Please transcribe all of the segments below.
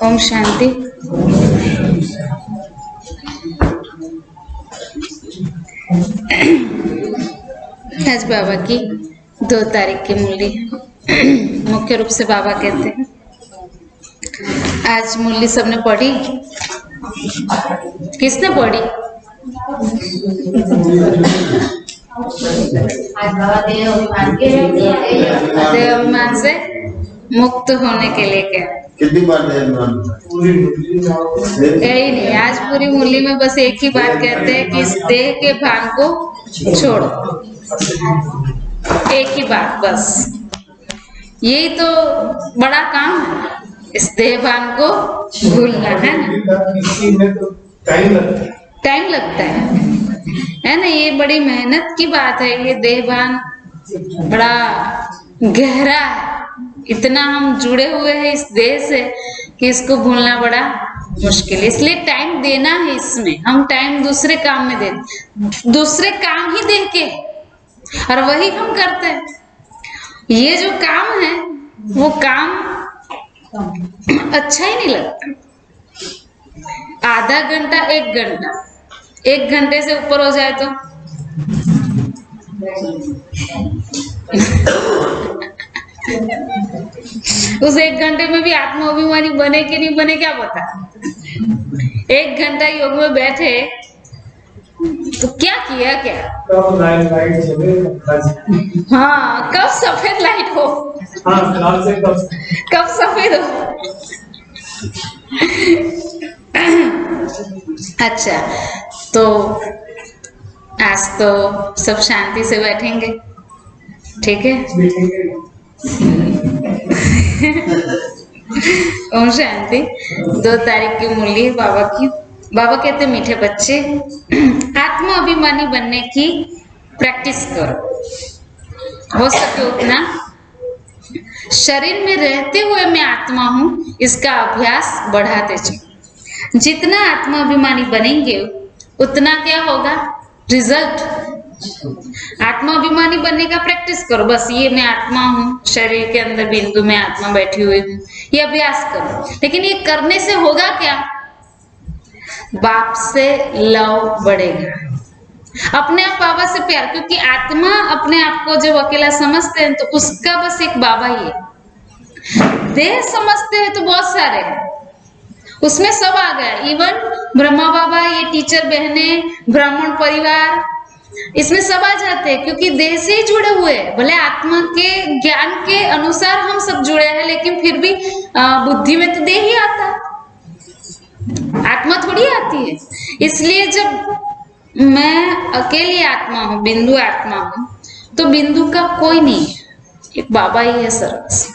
ओम शांति। आज बाबा की 2 तारीख की मुरली मुख्य रूप से बाबा कहते हैं। आज मुरली सबने पढ़ी? किसने पढ़ी? देह अभिमान से मुक्त होने के लिए क्या? कितनी बार यही नहीं, आज पूरी मुरली में बस एक ही बात कहते हैं कि इस देह के भान को छोड़ो। एक ही बात बस यही तो बड़ा काम है, इस देहभान को भूलना है ना। इसमें तो टाइम लगता है ना। ये बड़ी मेहनत की बात है। ये देहभान बड़ा गहरा है, इतना हम जुड़े हुए हैं इस देह से कि इसको भूलना बड़ा मुश्किल है। इसलिए टाइम देना है इसमें। हम टाइम दूसरे काम में देते, दूसरे काम ही देख के, और वही हम करते हैं। ये जो काम है वो काम अच्छा ही नहीं लगता। आधा घंटा, 1 घंटा, 1 घंटे से ऊपर हो जाए तो उस 1 घंटे में भी आत्माभिमानी बने कि नहीं बने क्या पता। 1 घंटा योग में बैठे तो क्या किया क्या। हाँ, कब सफेद लाइट हो, कब सफेद हो। अच्छा, तो आज तो सब शांति से बैठेंगे, ठीक है। ओम शांति। 2 तारीख की मुरली है बाबा की। बाबा कहते मीठे बच्चे, आत्मा अभिमानी बनने की प्रैक्टिस करो, हो सके उतना। शरीर में रहते हुए मैं आत्मा हूं, इसका अभ्यास बढ़ाते चलो। जितना आत्मा अभिमानी बनेंगे उतना क्या होगा रिजल्ट। आत्माभिमानी बनने का प्रैक्टिस करो। बस ये मैं आत्मा हूँ, शरीर के अंदर बिंदु में आत्मा बैठी हुई हूँ, ये अभ्यास करो। लेकिन ये करने से होगा क्या, बाप से लव बढ़ेगा, अपने आप बाबा से प्यार। क्योंकि आत्मा अपने आप को जब अकेला समझते हैं तो उसका बस एक बाबा ही है। देह समझते हैं तो बहुत सारे हैं, उसमें सब आ गया। इवन ब्रह्मा बाबा, ये टीचर बहने, ब्राह्मण परिवार, इसमें सब आ जाते हैं। क्योंकि देह से ही जुड़े हुए हैं। भले आत्मा के ज्ञान के अनुसार हम सब जुड़े हैं, लेकिन फिर भी बुद्धि में तो देह ही आता है, आत्मा थोड़ी आती है। इसलिए जब मैं अकेली आत्मा हूँ, बिंदु आत्मा हूँ, तो बिंदु का कोई नहीं है, एक बाबा ही है सर्वस।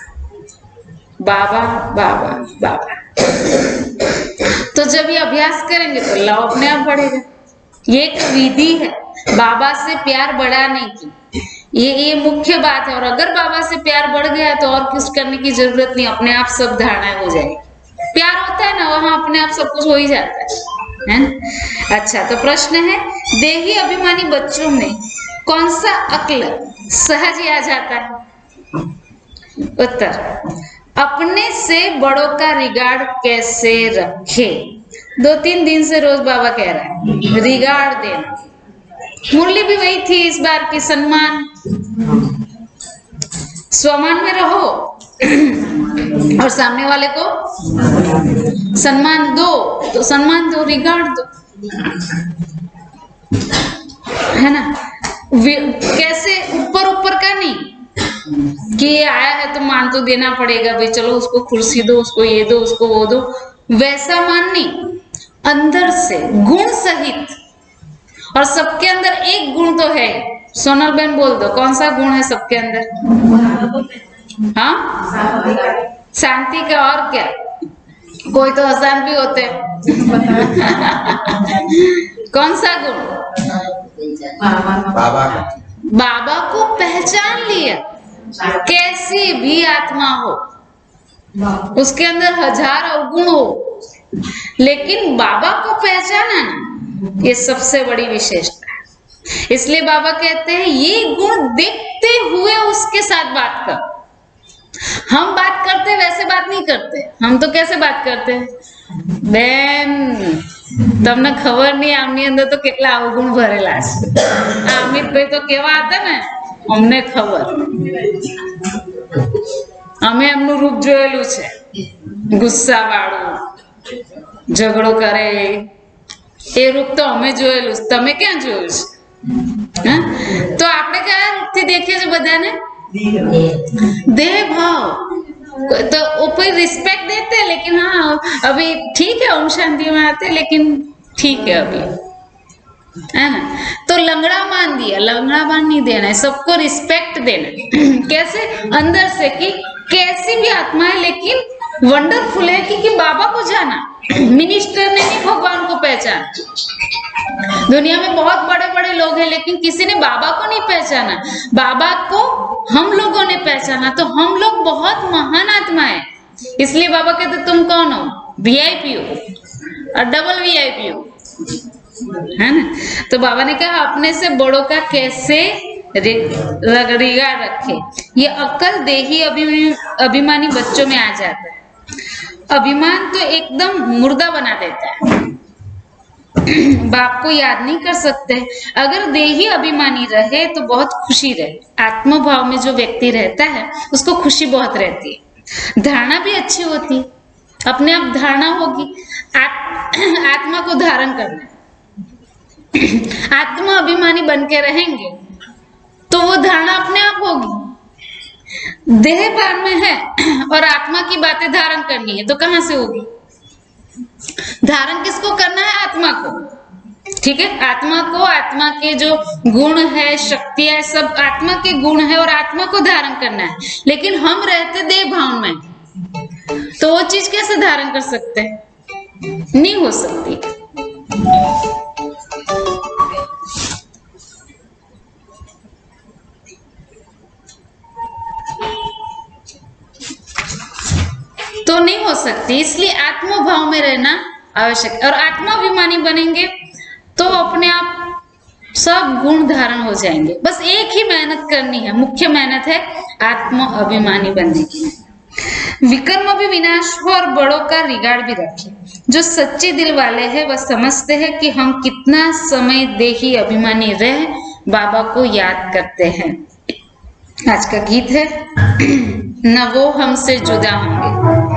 बाबा बाबा बाबा। तो जब ये अभ्यास करेंगे तो लव अपने आप बढ़ेगा। ये एक विधि है बाबा से प्यार बढ़ाने की, ये मुख्य बात है। और अगर बाबा से प्यार बढ़ गया तो और कुछ करने की जरूरत नहीं, अपने आप सब धारणाएं हो जाएगी। प्यार होता है ना, वहां अपने आप सब कुछ हो ही जाता है ना। अच्छा, तो प्रश्न है, देही अभिमानी बच्चों में कौन सा अक्ल सहज ही आ जाता है। उत्तर, अपने से बड़ों का रिगार्ड कैसे रखे। 2-3 दिन से रोज बाबा कह रहा है रिगार्ड देना। मुरली भी वही थी इस बार की, सम्मान, स्वमान में रहो और सामने वाले को सम्मान दो, तो सम्मान दो, रिगार्ड दो, है ना। कैसे, ऊपर ऊपर का नहीं कि ये आया है तो मान तो देना पड़ेगा भाई, चलो उसको कुर्सी दो, उसको ये दो, उसको वो दो, वैसा मान नहीं। अंदर से गुण सहित, और सबके अंदर एक गुण तो है। सोनल बहन बोल दो, कौन सा गुण है सबके अंदर। हाँ, शांति का, और क्या। कोई तो अशांत भी होते हैं। कौन सा गुण, बाबा को पहचान लिया। कैसी भी आत्मा हो, उसके अंदर 1000 अवगुण हो, लेकिन बाबा को पहचाना ना, ये सबसे बड़ी विशेषता है। इसलिए बाबा कहते हैं ये गुण देखते हुए उसके साथ बात कर। हम बात करते वैसे बात नहीं करते। हम तो कैसे बात करते हैं, बेन તમને ખબર નહીં આમની અંદર તો કેટલા અવગુણ ભરેલા છે। અમિતભાઈ તો કેવા હતા ને, અમને ખબર, અમે એમનું રૂપ જોયેલું છે, ગુસ્સા વાળું, ઝઘડો કરે, એ રૂપ તો અમે જોયેલું છે, તમે ક્યાં જોયું છે। તો આપણે કયા રૂપથી દેખીએ છીએ બધાને, देह भाव। तो ऊपर रिस्पेक्ट देते हैं, लेकिन हाँ अभी ठीक है, ओम शांति में आते, लेकिन ठीक है अभी, है ना। तो लंगड़ा मान दिया, लंगड़ा मान नहीं देना है, सबको रिस्पेक्ट देना। कैसे, अंदर से कि कैसी भी आत्मा है लेकिन वंडरफुल है कि बाबा को जाना। मिनिस्टर ने नहीं भगवान को पहचाना। दुनिया में बहुत बड़े बड़े लोग हैं लेकिन किसी ने बाबा को नहीं पहचाना। बाबा को हम लोगों ने पहचाना, तो हम लोग बहुत महान आत्मा है। इसलिए बाबा कहते तुम कौन हो? वीआईपी हो और डबल वीआईपी हो, है ना। तो बाबा ने कहा अपने से बड़ों का कैसे रिगार्ड रखे। ये अक्ल देही अभिमानी बच्चों में आ जाता है। अभिमान तो एकदम मुर्दा बना देता है। बाप को याद नहीं कर सकते। अगर देही अभिमानी रहे तो बहुत खुशी रहे। आत्म भाव में जो व्यक्ति रहता है उसको खुशी बहुत रहती है, धारणा भी अच्छी होती है, अपने आप धारणा होगी। आत्मा को धारण करना, आत्मा अभिमानी बन के रहेंगे तो वो धारणा अपने आप होगी। देह भान में है और आत्मा की बातें धारण करनी है तो कहां से होगी? धारण किसको करना है? आत्मा को, ठीक है। आत्मा को, आत्मा के जो गुण है, शक्ति है, सब आत्मा के गुण है और आत्मा को धारण करना है। लेकिन हम रहते देह भाव में, तो वो चीज कैसे धारण कर सकते हैं? नहीं हो सकती। तो नहीं हो सकती। इसलिए आत्म भाव में रहना आवश्यक है। और आत्माभिमानी बनेंगे तो अपने आप सब गुण धारण हो जाएंगे। बस एक ही मेहनत करनी है, मुख्य मेहनत है आत्म अभिमानी बनने की। विकर्म भी विनाश हो और बड़ों का रिगार्ड भी रखे। जो सच्चे दिल वाले हैं वह समझते हैं कि हम कितना समय देही अभिमानी रह बाबा को याद करते हैं। आज का गीत है न वो हमसे जुदा होंगे।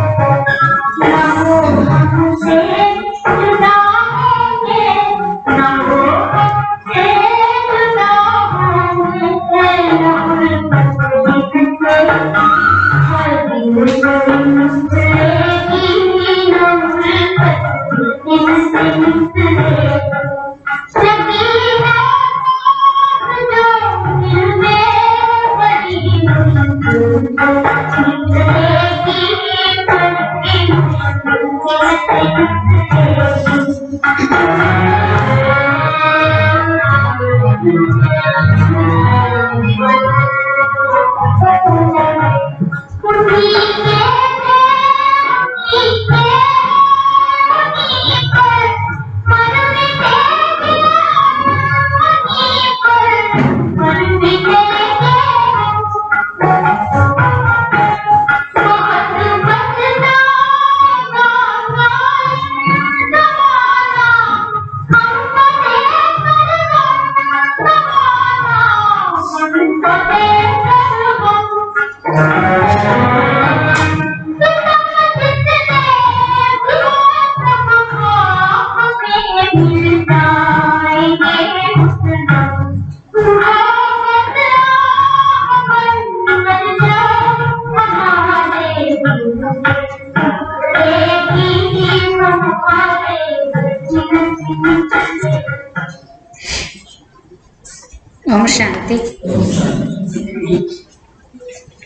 ओम शांति।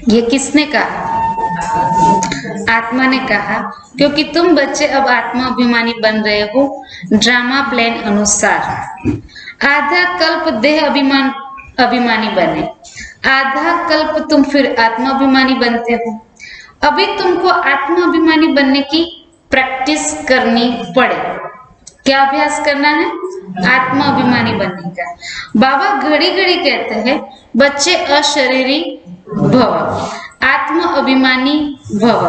ये किसने कहा? आत्मा ने कहा, क्योंकि तुम बच्चे अब आत्मा अभिमानी बन रहे हो ड्रामा प्लान अनुसार। आधा कल्प देह अभिमानी बने, आधा कल्प तुम फिर आत्मा अभिमानी बनते हो। अभी तुमको आत्मा अभिमानी बनने की प्रैक्टिस करनी पड़े। क्या अभ्यास करना है? आत्मा अभिमानी बनने का। बाबा घड़ी घड़ी कहते हैं बच्चे अशरीरी भव, आत्म अभिमानी भव।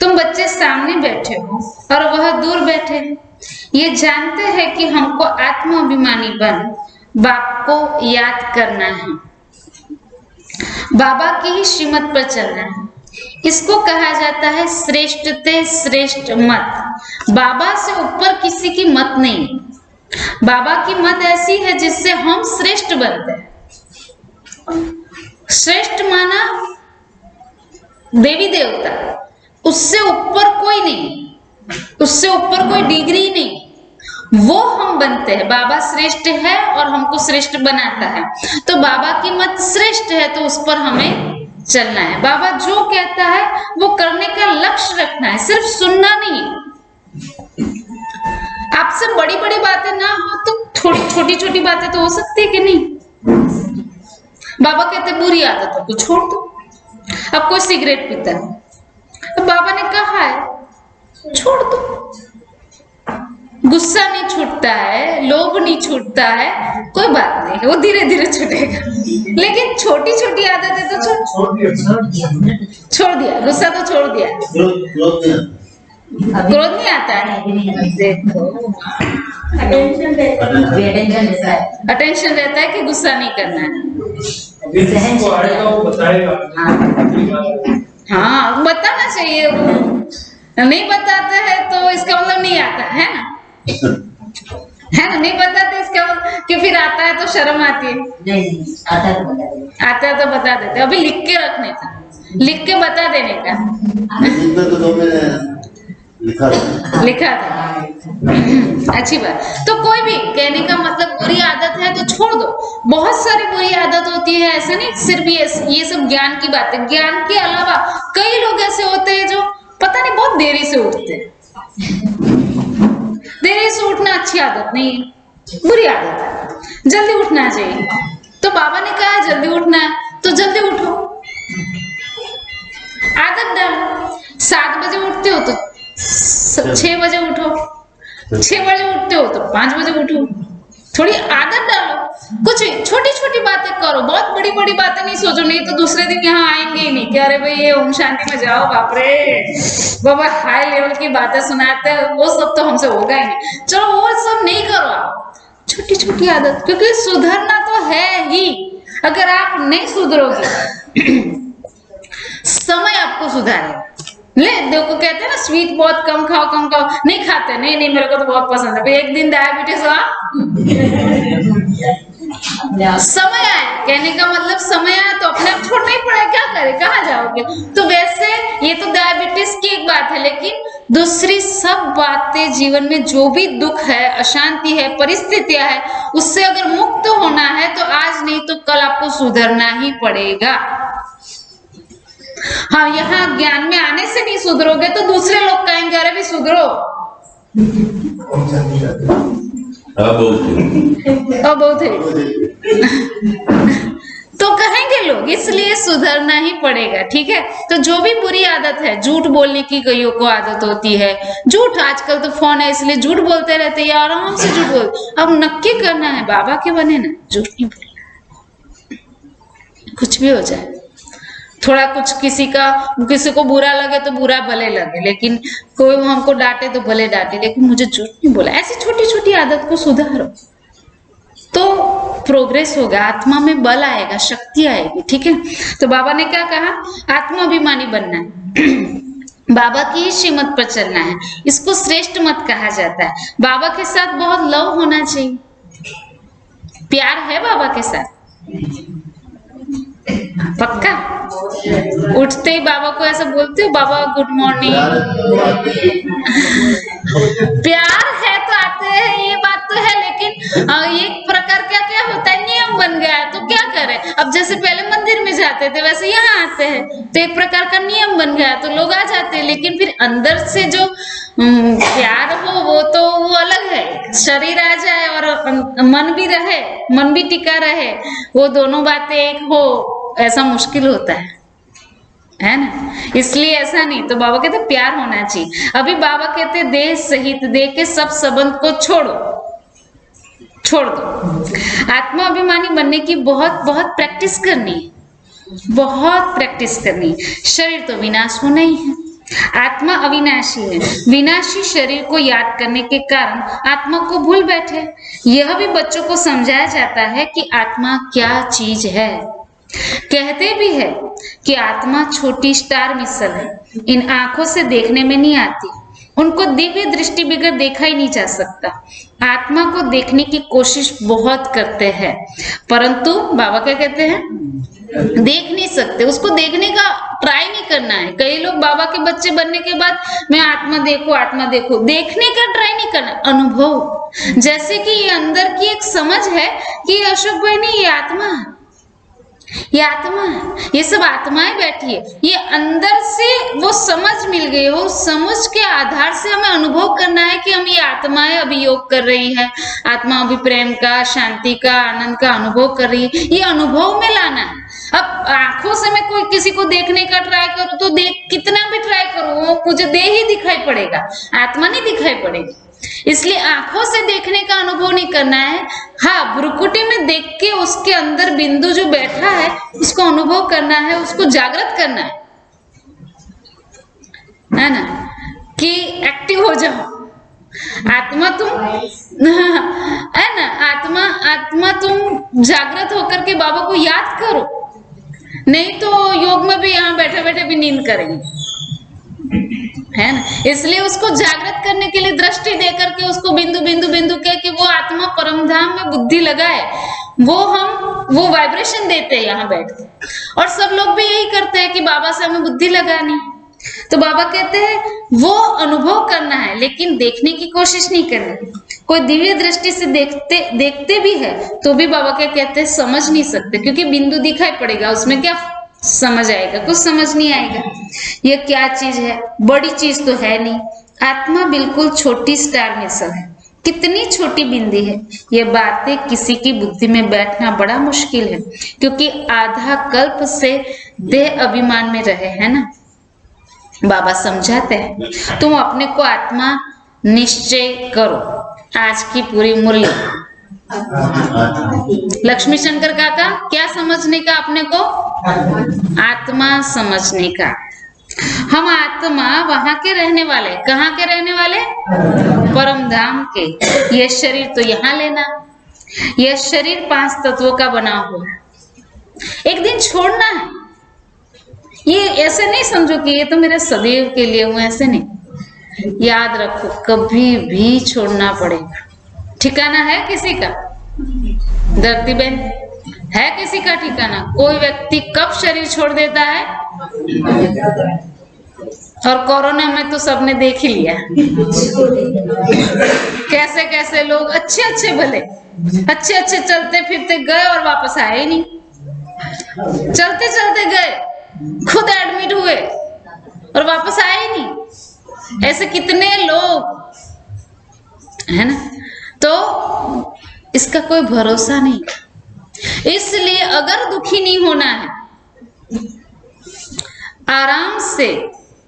तुम बच्चे सामने बैठे हो और वह दूर बैठे हैं। ये जानते हैं कि हमको आत्म अभिमानी बन बाप को याद करना है, बाबा की ही श्रीमत पर चलना है। इसको कहा जाता है श्रेष्ठते श्रेष्ठ मत। बाबा से ऊपर किसी की मत नहीं। बाबा की मत ऐसी है जिससे हम श्रेष्ठ बनते हैं। श्रेष्ठ माना देवी देवता, उससे ऊपर कोई नहीं, उससे ऊपर कोई डिग्री नहीं, वो हम बनते हैं। बाबा श्रेष्ठ है और हमको श्रेष्ठ बनाता है। तो बाबा की मत श्रेष्ठ है तो उस पर हमें चलना है। बाबा जो कहता है वो करने का लक्ष्य रखना है, सिर्फ सुनना नहीं। आपसे बड़ी बड़ी बातें ना हो तो थोड़ी छोटी छोटी बातें तो हो सकती है कि नहीं। बाबा कहते बुरी आदतों को छोड़ दो। अब कोई सिगरेट पीता है, तो बाबा ने कहा है छोड़ दो। गुस्सा नहीं छूटता है, लोभ नहीं छूटता है, कोई बात नहीं, वो धीरे धीरे छूटेगा। लेकिन छोटी छोटी आदतें तो छोड़ दिया। गुस्सा तो छोड़ दिया, क्रोध नहीं आता है। देखो अटेंशन रहता है कि गुस्सा नहीं करना है। हाँ बताना चाहिए, नहीं बताते हैं तो इसका मतलब नहीं आता है ना, है ना। नहीं बताते इसका मतलब कि फिर आता है तो शर्म आती है। नहीं आता है तो बता देते। अभी लिख के रखने का, लिख के बता देने का। लिखा था अच्छी बात। तो कोई भी कहने का मतलब बुरी आदत है तो छोड़ दो। बहुत सारी बुरी आदत होती है, ऐसा नहीं सिर्फ ये सब ज्ञान की बात है। ज्ञान के अलावा कई लोग ऐसे होते हैं जो पता नहीं बहुत देरी से उठते हैं। देरी से उठना अच्छी आदत नहीं है, बुरी आदत है। जल्दी उठना चाहिए। तो बाबा ने कहा जल्दी उठना है तो जल्दी उठो। आदत डालो। 7 बजे उठते हो तो 6 बजे उठो, 6 बजे उठते हो तो 5 बजे उठो। थोड़ी आदत डालो। कुछ छोटी छोटी बातें करो, बहुत बड़ी बड़ी बातें नहीं सोचो, नहीं तो दूसरे दिन यहाँ आएंगे ही नहीं कि अरे भाई ये ओम शांति में जाओ, बाप रे बाबा हाई लेवल की बातें सुनाते हैं, वो सब तो हमसे होगा ही नहीं। चलो वो सब नहीं करो आप, छोटी छोटी आदत, क्योंकि सुधरना तो है ही। अगर आप नहीं सुधरोगे समय आपको सुधारेगा। ले देखो कहते हैं ना स्वीट बहुत कम खाओ, कम खाओ। नहीं खाते, नहीं नहीं मेरे को तो बहुत पसंद है। एक दिन डायबिटीज हुआ, समय आया, कहने का मतलब समय आया तो अपने आप छोड़ना ही पड़ेगा, क्या करे, कहाँ जाओगे। तो वैसे ये तो डायबिटीज की एक बात है, लेकिन दूसरी सब बातें जीवन में जो भी दुख है, अशांति है, परिस्थितियां है, उससे अगर मुक्त होना है तो आज नहीं तो कल आपको सुधरना ही पड़ेगा। हाँ यहाँ ज्ञान में आने से नहीं सुधरोगे तो दूसरे लोग कहेंगे अरे भी सुधरो। बहुत है तो कहेंगे लोग, इसलिए सुधरना ही पड़ेगा। ठीक है। तो जो भी बुरी आदत है, झूठ बोलने की कईयों को आदत होती है। झूठ आजकल तो फोन है इसलिए झूठ बोलते रहते हैं, आराम से झूठ बोल। अब नक्की करना है, बाबा के बने ना, झूठ नहीं बोलना। कुछ भी हो जाए, थोड़ा कुछ किसी को बुरा लगे तो बुरा भले लगे, लेकिन कोई हमको डांटे तो भले डांटे, लेकिन मुझे झूठ नहीं बोला। ऐसी छोटी छोटी आदत को सुधारो तो प्रोग्रेस होगा, आत्मा में बल आएगा, शक्ति आएगी। ठीक है। तो बाबा ने क्या कहा, आत्माभिमानी बनना है, बाबा की श्रीमत पर चलना है। इसको श्रेष्ठ मत कहा जाता है। बाबा के साथ बहुत लव होना चाहिए, प्यार है बाबा के साथ पक्का। उठते ही बाबा को ऐसा बोलते हो, बाबा गुड मॉर्निंग। प्यार है तो आते हैं, ये बात तो है, लेकिन एक प्रकार क्या क्या होता है, नियम बन गया है तो क्या करें। अब जैसे पहले मंदिर में जाते थे वैसे यहाँ आते हैं, तो एक प्रकार का नियम बन गया तो लोग आ जाते हैं। लेकिन फिर अंदर से जो प्यार हो वो अलग है। शरीर आ जाए और मन भी रहे, मन भी टिका रहे, वो दोनों बातें एक हो, ऐसा मुश्किल होता है ना। इसलिए ऐसा नहीं, तो बाबा कहते प्यार होना चाहिए। अभी बाबा कहते देह सहित, देह के सब संबंध को छोड़ दो। आत्मा अभिमानी बनने की बहुत बहुत प्रैक्टिस करनी है, बहुत प्रैक्टिस करनी है। शरीर तो विनाश होना ही है, आत्मा अविनाशी है। विनाशी शरीर को याद करने के कारण आत्मा को भूल बैठे। यह भी बच्चों को समझाया जाता है कि आत्मा क्या चीज है। कहते भी है कि आत्मा छोटी स्टार मिसल है, इन आंखों से देखने में नहीं आती, उनको दिव्य दृष्टि बगैर देखा ही नहीं जा सकता। आत्मा को देखने की कोशिश बहुत करते हैं, परंतु बाबा क्या कहते हैं, देख नहीं सकते। उसको देखने का ट्राई नहीं करना है। कई लोग बाबा के बच्चे बनने के बाद मैं आत्मा देखो, आत्मा देखो, देखने का ट्राई नहीं करना, अनुभव। जैसे कि ये अंदर की एक समझ है कि अशोक भाई नहीं, ये आत्मा है, ये आत्मा है, ये सब आत्माएं बैठी है। ये अंदर से वो समझ मिल गई हो, समझ के आधार से हमें अनुभव करना है कि हम ये आत्माएं अभी योग कर रही है, आत्मा अभी प्रेम का, शांति का, आनंद का अनुभव कर रही है। ये अनुभव में लाना है। अब आंखों से मैं कोई किसी को देखने का ट्राई करूं तो देख कितना भी ट्राई करूं वो मुझे देह ही दिखाई पड़ेगा, आत्मा नहीं दिखाई पड़ेगी। इसलिए आंखों से देखने का अनुभव नहीं करना है। हाँ, भ्रुकुटी में देख के उसके अंदर बिंदु जो बैठा है उसको अनुभव करना है, उसको जागृत करना है ना, कि एक्टिव हो जाओ। आत्मा तुम है ना, आत्मा तुम जागृत होकर के बाबा को याद करो, नहीं तो योग में भी यहाँ बैठे बैठे भी नींद करेंगे, है ना। इसलिए उसको जागृत करने के लिए दृष्टि देकर के उसको बिंदु बिंदु बिंदु कह के वो आत्मा परमधाम में बुद्धि लगाए, वो वाइब्रेशन देते हैं यहाँ बैठ के। और सब लोग भी यही करते हैं कि बाबा से हमें बुद्धि लगानी, तो बाबा कहते हैं वो अनुभव करना है लेकिन देखने की कोशिश नहीं करनी। कोई दिव्य दृष्टि से देखते भी है तो भी बाबा क्या कहते हैं, समझ नहीं सकते, क्योंकि बिंदु दिखाई पड़ेगा, उसमें क्या समझ आएगा, कुछ समझ नहीं आएगा। ये क्या चीज है, बड़ी चीज तो है नहीं। आत्मा बिल्कुल छोटी स्टार मिसल है, कितनी छोटी बिंदी है। ये बातें किसी की बुद्धि में बैठना बड़ा मुश्किल है, क्योंकि आधा कल्प से देह अभिमान में रहे हैं ना। बाबा समझाते हैं तुम अपने को आत्मा निश्चय करो, आज की पूरी मुरली। लक्ष्मी शंकर काका, क्या समझने का अपने को? आत्मा समझने का। हम आत्मा वहां के रहने वाले, कहाँ के रहने वाले? परम धाम के। यह शरीर तो यहाँ लेना, यह शरीर 5 तत्वों का बना हुआ है, एक दिन छोड़ना है। ये ऐसे नहीं समझो कि ये तो मेरे सदैव के लिए हुआ, ऐसे नहीं। याद रखो कभी भी छोड़ना पड़ेगा। ठिकाना है किसी का? धरती बहन, है किसी का ठिकाना? कोई व्यक्ति कब शरीर छोड़ देता है? और कोरोना में तो सबने देख ही लिया कैसे कैसे लोग अच्छे अच्छे भले अच्छे अच्छे चलते फिरते गए और वापस आए ही नहीं। चलते चलते गए, खुद एडमिट हुए और वापस आए ही नहीं। ऐसे कितने लोग, है ना। तो इसका कोई भरोसा नहीं। इसलिए अगर दुखी नहीं होना है, आराम से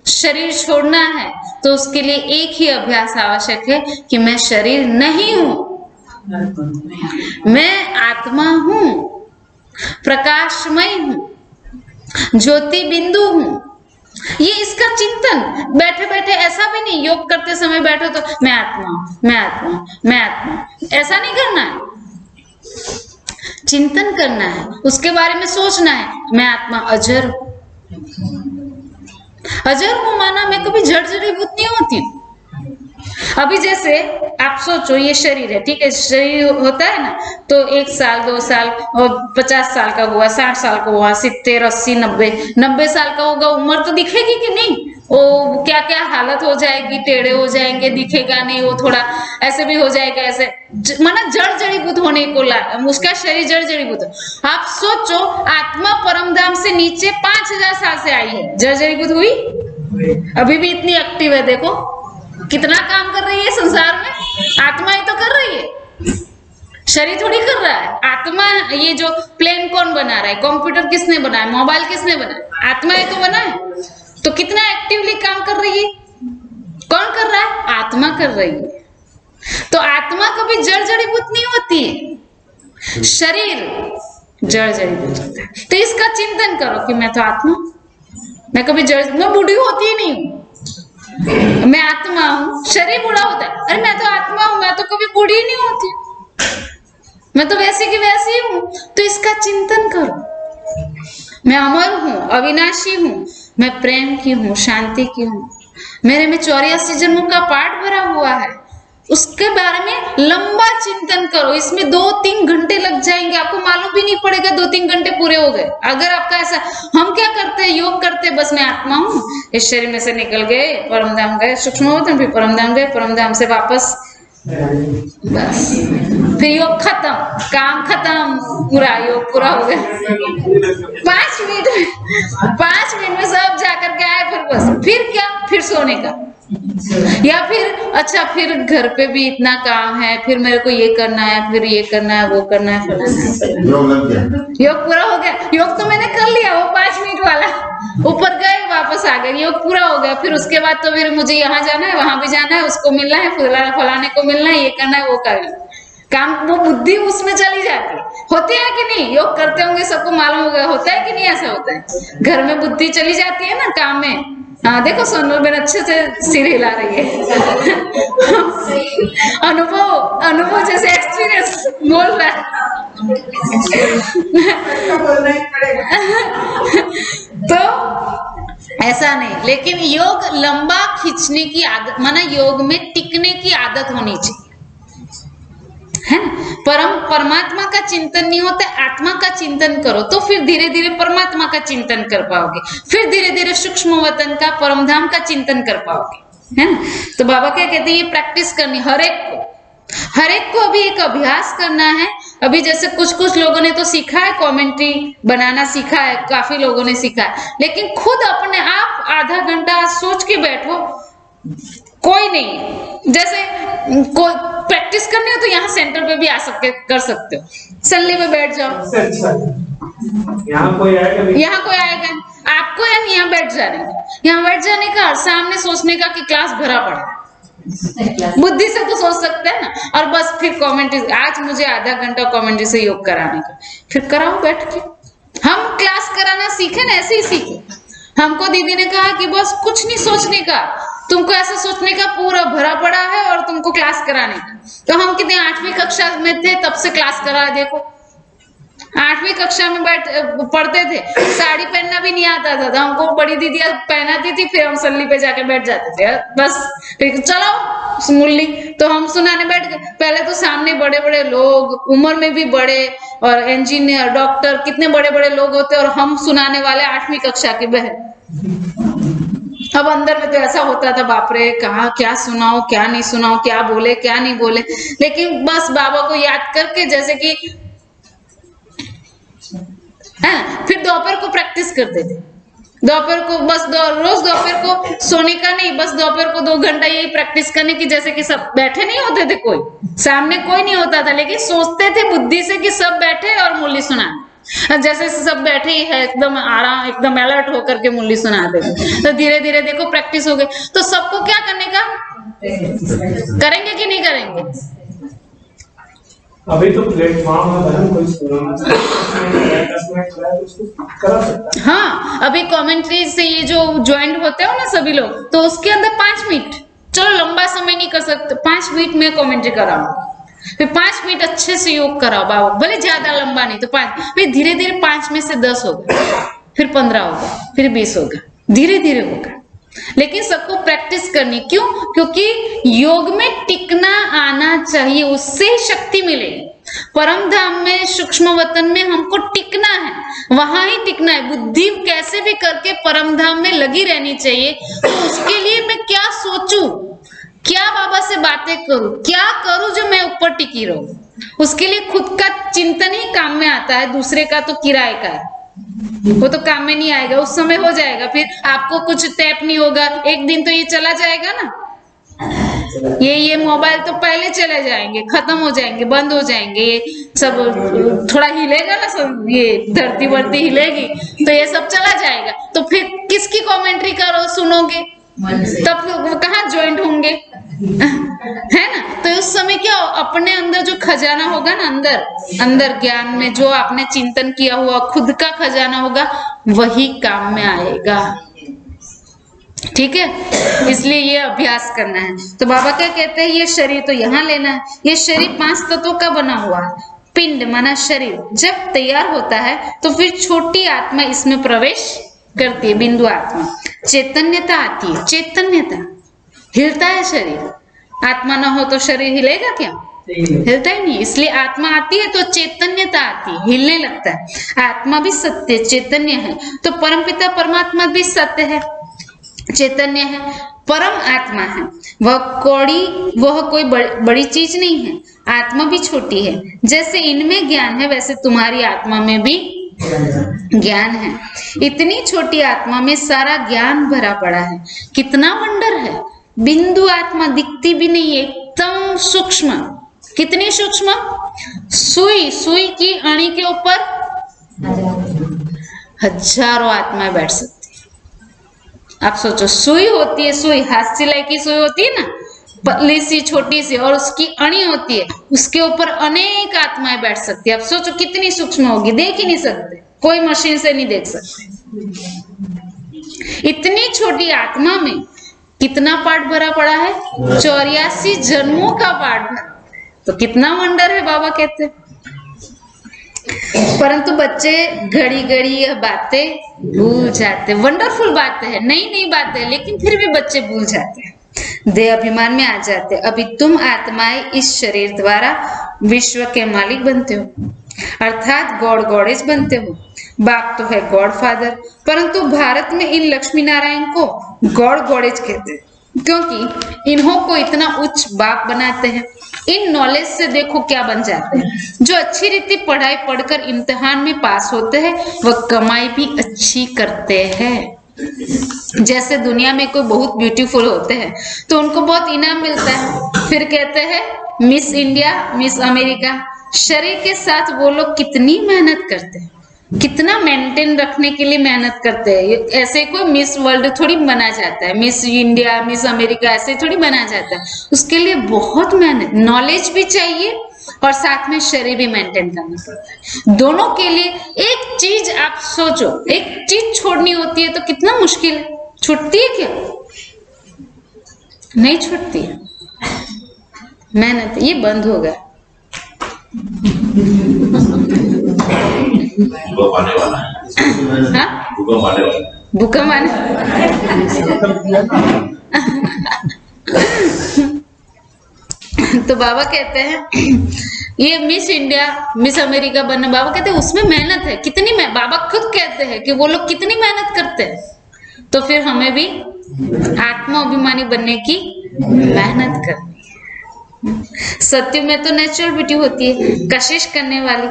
शरीर छोड़ना है, तो उसके लिए एक ही अभ्यास आवश्यक है कि मैं शरीर नहीं हूं, मैं आत्मा हूं, प्रकाशमय हूं, ज्योति बिंदु हूं। ये इसका चिंतन बैठे बैठे, ऐसा भी नहीं योग करते समय बैठो तो मैं आत्मा हूं, मैं आत्मा हूं, मैं आत्मा हूं, ऐसा नहीं करना है। चिंतन करना है, उसके बारे में सोचना है। मैं आत्मा अजर हूं, अजर हूं माना मैं कभी जड़ जड़ीभूत नहीं होती। अभी जैसे आप सोचो ये शरीर है, ठीक है, शरीर होता है ना, तो 1 साल 2 साल और 50 साल का हुआ, 60 साल का हुआ, 70 80 90 साल का होगा, उम्र तो दिखेगी कि नहीं? वो क्या क्या हालत हो जाएगी, टेढ़े हो जाएंगे, दिखेगा नहीं, वो थोड़ा ऐसे भी हो जाएगा, ऐसे माना जड़ जड़ीभूत होने को उसका शरीर जड़ जड़ीभूत। आप सोचो आत्मा परमधाम से नीचे 5000 साल से आई है, जड़ जड़ीभूत हुई? अभी भी इतनी एक्टिव है, देखो कितना काम कर रही है संसार में। आत्मा ही तो कर रही है, शरीर थोड़ी कर रहा है। आत्मा, ये जो प्लेन कौन बना रहा है, कंप्यूटर किसने बनाया, मोबाइल किसने बनाया? आत्मा ही तो बना है। तो कितना एक्टिवली काम कर रही है, कौन कर रहा है? आत्मा कर रही है। तो आत्मा कभी जड़ जड़ीभूत नहीं होती है, शरीर जड़ जड़ीभूत होता है। तो इसका चिंतन करो कि मैं तो आत्मा, मैं कभी मैं बूढ़ी होती ही नहीं हूं, मैं आत्मा हूं। शरीर बूढ़ा होता है, अरे मैं तो आत्मा हूं, मैं तो कभी बूढ़ी नहीं होती, मैं तो वैसी की वैसी हूं। तो इसका चिंतन करो, मैं अमर हूं, अविनाशी हूं, मैं प्रेम की हूं, शांति की हूं, मेरे में 84 जन्मों का पाठ भरा हुआ है। उसके बारे में लंबा चिंतन करो। इसमें 2-3 घंटे लग जाएंगे, आपको मालूम भी नहीं पड़ेगा 2-3 घंटे पूरे हो गए। अगर आपका ऐसा, हम क्या करते हैं, योग करते हैं, बस मैं आत्मा हूं, इस शरीर में से निकल गए, परमधाम गए, सूक्ष्म होते फिर परमधाम गए, परमधाम से वापस बस फिर योग खत्म, काम खत्म, पूरा योग पूरा हो गया। 5 मिनट में सब जाकर के आए, फिर बस फिर क्या, फिर सोने का। या फिर अच्छा, फिर घर पे भी इतना काम है, फिर मेरे को ये करना है, फिर ये करना है, वो करना है, योग पूरा हो गया। योग तो मैंने कर लिया, वो 5 मिनट वाला, ऊपर गए वापस आ गए, योग पूरा हो गया। फिर उसके बाद तो फिर मुझे यहाँ जाना है, वहां भी जाना है, उसको मिलना है, फलाने को मिलना है, ये करना है, वो करना है, काम। वो बुद्धि उसमें चली जाती होती है कि नहीं? योग करते होंगे, सबको मालूम होगा, होता है कि नहीं? ऐसा होता है, घर में बुद्धि चली जाती है ना काम में। हाँ देखो सोनल बेन अच्छे से सिर हिला रही है। अनुभव जैसे एक्सपीरियंस बोल रहा है। तो ऐसा नहीं, लेकिन योग लंबा खींचने की आदत, माना योग में टिकने की आदत होनी चाहिए, है ना? परमात्मा का चिंतन नहीं होता, आत्मा का चिंतन करो तो फिर धीरे धीरे परमात्मा का चिंतन कर पाओगे, फिर धीरे धीरे सूक्ष्म वतन का, परमधाम का चिंतन कर पाओगे, है ना? तो बाबा क्या कहते हैं, ये प्रैक्टिस करनी हर एक को अभी एक अभ्यास करना है। अभी जैसे कुछ लोगों ने तो सीखा है, कमेंट्री बनाना सीखा है, काफी लोगों ने सीखा है, लेकिन खुद अपने आप आधा घंटा सोच के बैठो, कोई नहीं। जैसे कोई प्रैक्टिस करनी हो तो यहाँ सेंटर पे भी आ सकते, कर सकते हो, सल्ले पे बैठ जाओ। यहाँ कोई आएगा आपको यहाँ बैठ जाने का और सामने सोचने का कि क्लास भरा पड़ा, बुद्धि से तो सोच सकते हैं ना। और बस फिर कमेंट्री, आज मुझे आधा घंटा कमेंट्री से योग कराने का, फिर कराओ बैठ के। हम क्लास कराना सीखे ना, ऐसे ही सीखे। हमको दीदी ने कहा कि बस कुछ नहीं सोचने का, तुमको ऐसा सोचने का पूरा भरा पड़ा है और तुमको क्लास कराने का। तो हम कितने 8वीं कक्षा में थे तब से क्लास करा, देखो 8वीं कक्षा में पढ़ते थे, साड़ी पहनना भी नहीं आता था, हमको बड़ी दीदियां पहनाती थी, फिर हम सल्ली पे जाके बैठ जाते थे, बस फिर चलो मुरली, तो हम सुनाने बैठ गए। पहले तो सामने बड़े बड़े लोग, उम्र में भी बड़े, और इंजीनियर, डॉक्टर, कितने बड़े बड़े लोग होते, और हम सुनाने वाले 8वीं कक्षा की बहन। अब अंदर में तो ऐसा होता था, बाप रे कहाँ क्या सुनाओ, क्या नहीं सुनाओ, क्या बोले क्या नहीं बोले। लेकिन बस बाबा को याद करके, जैसे कि है, फिर दोपहर को प्रैक्टिस करते थे। दोपहर को बस रोज दोपहर को सोने का नहीं, बस दोपहर को 2 घंटा यही प्रैक्टिस करने की, जैसे कि सब बैठे नहीं होते थे, कोई सामने कोई नहीं होता था, लेकिन सोचते थे बुद्धि से कि सब बैठे और मुरली सुना। जैसे सब बैठे ही है, एकदम आराम, एकदम अलर्ट होकर के मुरली सुनाते थे। तो धीरे धीरे देखो प्रैक्टिस हो गई। तो सबको क्या करने का, करेंगे कि नहीं करेंगे? अभी तो प्लेटफॉर्म है बहन, कोई सुनाना चाहे 10 मिनट तो उसको करा सकता है। हाँ, अभी कमेंट्री से ये जो ज्वाइन होते हो ना सभी लोग, तो उसके अंदर 5 मिनट, चलो लंबा समय नहीं कर सकते, 5 मिनट में कमेंट्री कराओ, फिर 5 मिनट अच्छे से योग कराओ बाबा, भले ज्यादा लंबा नहीं तो 5, फिर धीरे धीरे 5 में से 10 होगा, फिर 15 होगा, फिर 20 होगा, धीरे धीरे होगा। लेकिन सबको प्रैक्टिस करनी, क्यों? क्योंकि योग में टिकना आना चाहिए, उससे शक्ति मिलेगी। परम धाम में, सूक्ष्म वतन में हमको टिकना है, वहां ही टिकना है। बुद्धि कैसे भी करके परम धाम में लगी रहनी चाहिए। तो उसके लिए मैं क्या सोचूं, क्या बाबा से बातें करूं, क्या करूं जो मैं ऊपर टिकी रहूं, उसके लिए खुद का चिंतन ही काम में आता है, दूसरे का तो किराए का है, वो तो काम में नहीं आएगा। उस समय हो जाएगा, फिर आपको कुछ टैप नहीं होगा, एक दिन तो ये चला जाएगा ना, ये मोबाइल तो पहले चले जाएंगे, खत्म हो जाएंगे, बंद हो जाएंगे, ये सब थोड़ा हिलेगा ना, सब ये धरती वर्ती हिलेगी तो ये सब चला जाएगा। तो फिर किसकी कमेंट्री करो, सुनोगे, तब कहाँ ज्वाइंट होंगे, है ना? तो उस समय क्या, अपने अंदर जो खजाना होगा ना, अंदर ज्ञान में जो आपने चिंतन किया हुआ खुद का खजाना होगा, वही काम में आएगा। ठीक है, इसलिए ये अभ्यास करना है। तो बाबा क्या कहते हैं, ये शरीर तो यहाँ लेना है, ये शरीर 5 तत्वों का बना हुआ है। पिंड माना शरीर जब तैयार होता है तो फिर छोटी आत्मा इसमें प्रवेश करती है, बिंदु आत्मा, चैतन्यता आती है, चैतन्यता, हिलता है शरीर। आत्मा ना हो तो शरीर हिलेगा क्या? हिलता ही नहीं। इसलिए आत्मा आती है तो चैतन्यता आती है, हिलने लगता है। आत्मा भी सत्य चैतन्य है, तो परमपिता परमात्मा भी सत्य है, चैतन्य है। परम आत्मा है। वह कोई बड़ी चीज नहीं है। आत्मा भी छोटी है। जैसे इनमें ज्ञान है वैसे तुम्हारी आत्मा में भी ज्ञान है। इतनी छोटी आत्मा में सारा ज्ञान भरा पड़ा है। कितना वंडर है। बिंदु आत्मा दिखती भी नहीं, एकदम सूक्ष्म। कितनी सूक्ष्म? सुई की अणी के ऊपर हजारों आत्माएं बैठ सकती है। आप सोचो, सुई होती है, सुई हाथ सिलाई की सुई होती है ना, पतली सी छोटी सी, और उसकी अणी होती है, उसके ऊपर अनेक आत्माएं बैठ सकती है। आप सोचो कितनी सूक्ष्म होगी, देख ही नहीं सकते, कोई मशीन से नहीं देख सकते। इतनी छोटी आत्मा में कितना पाठ भरा पड़ा है? 84 जन्मों का पाठ भरा। तो कितना वंडर है, बाबा कहते। परंतु बच्चे घड़ी घड़ी यह बातें भूल जाते। वंडरफुल बातें हैं, नई नई बातें, लेकिन फिर भी बच्चे भूल जाते हैं, देह अभिमान में आ जाते। अभी तुम आत्माएं इस शरीर द्वारा विश्व के मालिक बनते हो, अर्थात गॉड गॉडेज बनते हो। बाप तो है गॉड फादर, परंतु भारत में इन लक्ष्मी नारायण को गॉड गॉडेज कहते हैं, क्योंकि इन्हों को इतना उच्च बाप बनाते हैं। इन नॉलेज से देखो क्या बन जाते हैं। जो अच्छी रीति पढ़ाई पढ़कर इम्तिहान में पास होते हैं वह कमाई भी अच्छी करते हैं। जैसे दुनिया में कोई बहुत ब्यूटीफुल होते हैं तो उनको बहुत इनाम मिलता है, फिर कहते हैं मिस इंडिया, मिस अमेरिका। शरीर के साथ वो लोग कितनी मेहनत करते हैं, कितना मेंटेन रखने के लिए मेहनत करते हैं। ऐसे कोई मिस वर्ल्ड थोड़ी बना जाता है, मिस इंडिया, मिस अमेरिका ऐसे थोड़ी बना जाता है। उसके लिए बहुत मेहनत, नॉलेज भी चाहिए और साथ में शरीर भी मेंटेन करना पड़ता है। दोनों के लिए एक चीज आप सोचो, एक चीज छोड़नी होती है तो कितना मुश्किल है। छूटती है क्या? नहीं छूटती है। मेहनत ये बंद हो गया। भूकंप आने वाला है। हाँ? भूकंप आने वाला है। भूकंप आने तो बाबा कहते हैं ये मिस इंडिया, मिस अमेरिका बनना, बाबा कहते हैं उसमें मेहनत है। कितनी बाबा खुद कहते हैं कि वो लोग कितनी मेहनत करते हैं। तो फिर हमें भी आत्मा अभिमानी बनने की मेहनत करनी है। सत्य में तो नेचुरल ब्यूटी होती है, कशिश करने वाली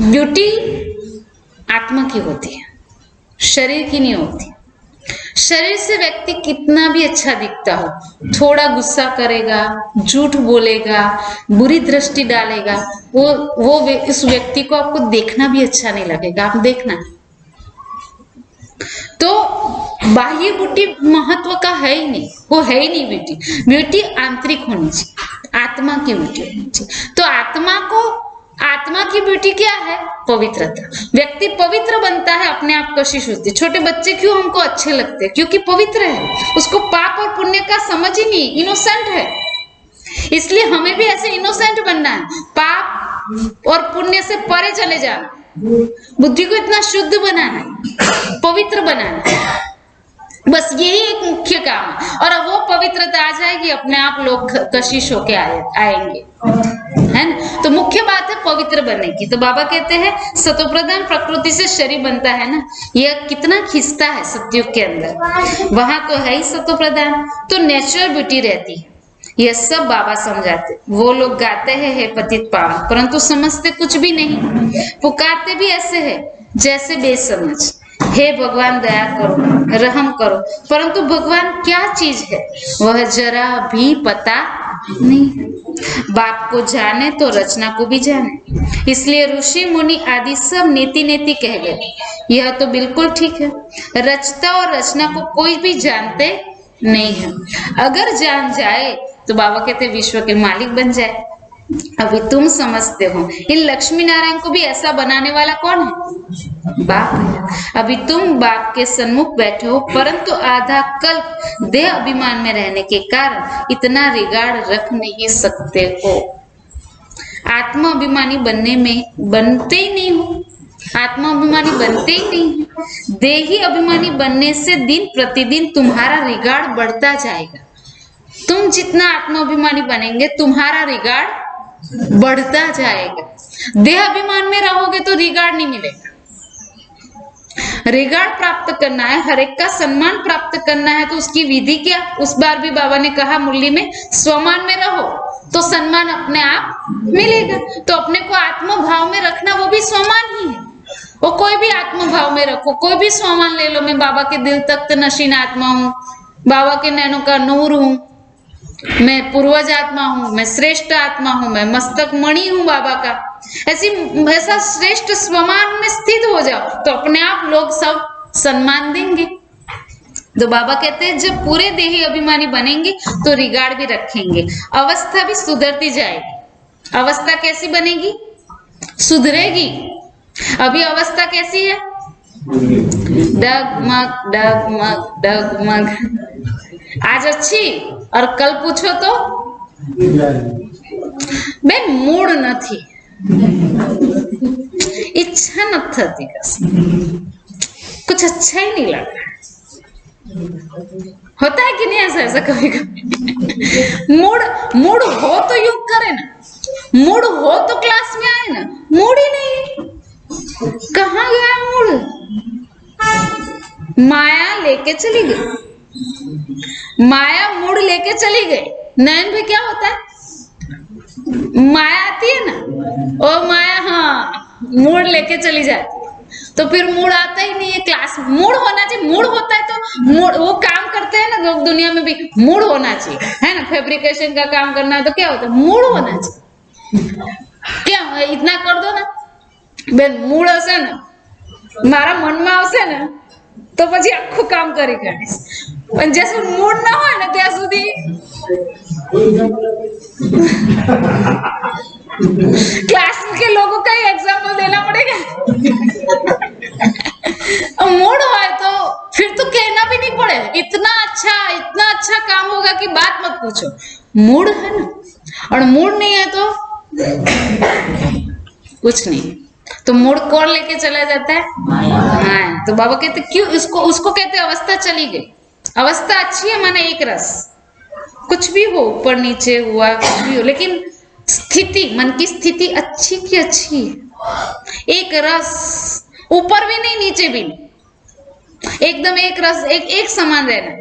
ब्यूटी आत्मा की होती है, शरीर की नहीं होती। शरीर से व्यक्ति कितना भी अच्छा दिखता हो, थोड़ा गुस्सा करेगा, झूठ बोलेगा, बुरी दृष्टि डालेगा, वो इस व्यक्ति को आपको देखना भी अच्छा नहीं लगेगा। आप देखना तो बाह्य ब्यूटी महत्व का है ही नहीं, वो है ही नहीं ब्यूटी। ब्यूटी आंतरिक होनी चाहिए, आत्मा की ब्यूटी होनी चाहिए। तो आत्मा की ब्यूटी क्या है? पवित्रता। व्यक्ति पवित्र बनता है, अपने आप कशिश होती है। छोटे बच्चे क्यों हमको अच्छे लगते हैं? क्योंकि पवित्र है, उसको पाप और पुण्य का समझ ही नहीं, इनोसेंट है। इसलिए हमें भी ऐसे इनोसेंट बनना है, पाप और पुण्य से परे चले जाना, बुद्धि को इतना शुद्ध बनाना, पवित्र बनाना। बस यही एक मुख्य काम है। और अब वो पवित्रता आ जाएगी, अपने आप लोग कशिश होके आएंगे, है ना। तो मुख्य बात है पवित्र बनने की। तो बाबा कहते हैं सतोप्रधान प्रकृति से शरीर बनता है ना, यह कितना खिंचता है सतयुग के अंदर, वहां तो है ही सतोप्रधान, तो नेचुरल ब्यूटी रहती है। यह सब बाबा समझाते। वो लोग गाते हैं हे पतित पावन, परंतु समझते कुछ भी नहीं। पुकारते भी ऐसे है जैसे बेसमझ, हे भगवान दया करो, रहम करो, परंतु भगवान क्या चीज है वह जरा भी पता नहीं है। बाप को जाने तो रचना को भी जाने, इसलिए ऋषि मुनि आदि सब नीति नीति कह गए। यह तो बिल्कुल ठीक है, रचता और रचना को कोई भी जानते नहीं है। अगर जान जाए तो बाबा कहते विश्व के मालिक बन जाए। अभी तुम समझते हो इन लक्ष्मी नारायण को भी ऐसा बनाने वाला कौन है? बाप है। अभी तुम बाप के सन्मुख बैठे हो, परंतु आधा कल्प देह अभिमान में रहने के कारण इतना रिगार्ड रख नहीं सकते हो। आत्मा अभिमानी बनते ही नहीं हो, आत्मा अभिमानी बनते ही नहीं है। देही अभिमानी बनने से दिन प्रतिदिन तुम्हारा रिगार्ड बढ़ता जाएगा। तुम जितना आत्मा अभिमानी बनेंगे तुम्हारा रिगार्ड बढ़ता जाएगा। देह अभिमान में रहोगे तो रिगार्ड नहीं मिलेगा। रिगार्ड प्राप्त करना है, हर एक का सम्मान प्राप्त करना है, तो उसकी विधि क्या? उस बार भी बाबा ने कहा मुरली में, स्वमान में रहो तो सम्मान अपने आप मिलेगा। तो अपने को आत्म भाव में रखना वो भी स्वमान ही है। वो कोई भी आत्म भाव में रखो, कोई भी स्वमान ले लो, मैं बाबा के दिल तख्त नशीन आत्मा हूँ, बाबा के नैनों का नूर हूँ, मैं पूर्वज आत्मा हूँ, मैं श्रेष्ठ आत्मा हूँ, मैं मस्तक मणि हूँ बाबा का, ऐसा श्रेष्ठ स्वमान में स्थित हो जाओ तो अपने आप लोग सब सम्मान देंगे। तो बाबा कहते हैं जब पूरे देही अभिमानी बनेंगे तो रिगार्ड भी रखेंगे, अवस्था भी सुधरती जाएगी। अवस्था कैसी बनेगी? सुधरेगी। अभी अवस्था कैसी है? डगमग डगमग डगमग। आज अच्छी और कल पूछो तो मैं मूड નથી, इच्छा न थती, कुछ अच्छा ही नहीं लग रहा। होता है कि नहीं ऐसा? ऐसा कभी कभी मूड हो तो योग करे ना, मूड हो तो क्लास में आए ना, मूड ही नहीं। कहाँ गया मूड? माया लेके चली गई, माया मूड लेके चली गई। नयन भी क्या होता है? माया आती है ना, ओ माया, हाँ, मूड लेके चली जाती है, तो फिर मूड आता ही नहीं है क्लास में। मूड होना चाहिए, मूड होता है तो मूड, वो काम करते हैं ना लोग दुनिया में भी, मूड होना चाहिए, है ना। फैब्रिकेशन का काम करना है तो क्या होता है? मूड होना चाहिए। क्या इतना कर दो ना બેન, મૂડ હશે ને, મારા મનમાં આવશે ને તો પછી આખું કામ કરી કાઢીશ, પણ જ્યાં સુધી મૂડ ના હોય ને ત્યાં સુધી क्लास के लोगों का ही एग्जाम्पल देना पड़ेगा। मूड है तो फिर तो कहना भी नहीं पड़े, इतना अच्छा काम होगा कि बात मत पूछो। मूड है ना, और मूड नहीं है तो कुछ नहीं। तो मूड कौन लेके चला जाता है? हाँ। तो बाबा कहते क्यों उसको कहते अवस्था चली गई। अवस्था अच्छी है माने एक रस, कुछ भी हो, ऊपर नीचे हुआ कुछ भी हो, लेकिन स्थिति, मन की स्थिति अच्छी की अच्छी है। एक रस, ऊपर भी नहीं नीचे भी नहीं, एकदम एक रस, एक समान रहना।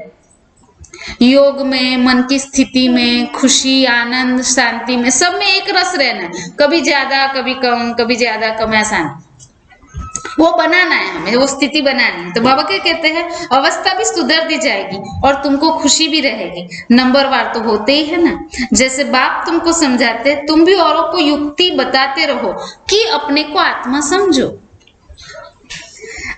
योग में, मन की स्थिति में, खुशी, आनंद, शांति में, सब में एक रस रहना है। कभी ज्यादा कभी कम, कभी ज्यादा कम, ऐसा नहीं। वो बनाना है हमें, वो स्थिति बनानी है। तो बाबा क्या कहते हैं? अवस्था भी सुधरती जाएगी और तुमको खुशी भी रहेगी। नंबरवार तो होते ही है ना, जैसे बाप तुमको समझाते, तुम भी औरों को युक्ति बताते रहो कि अपने को आत्मा समझो।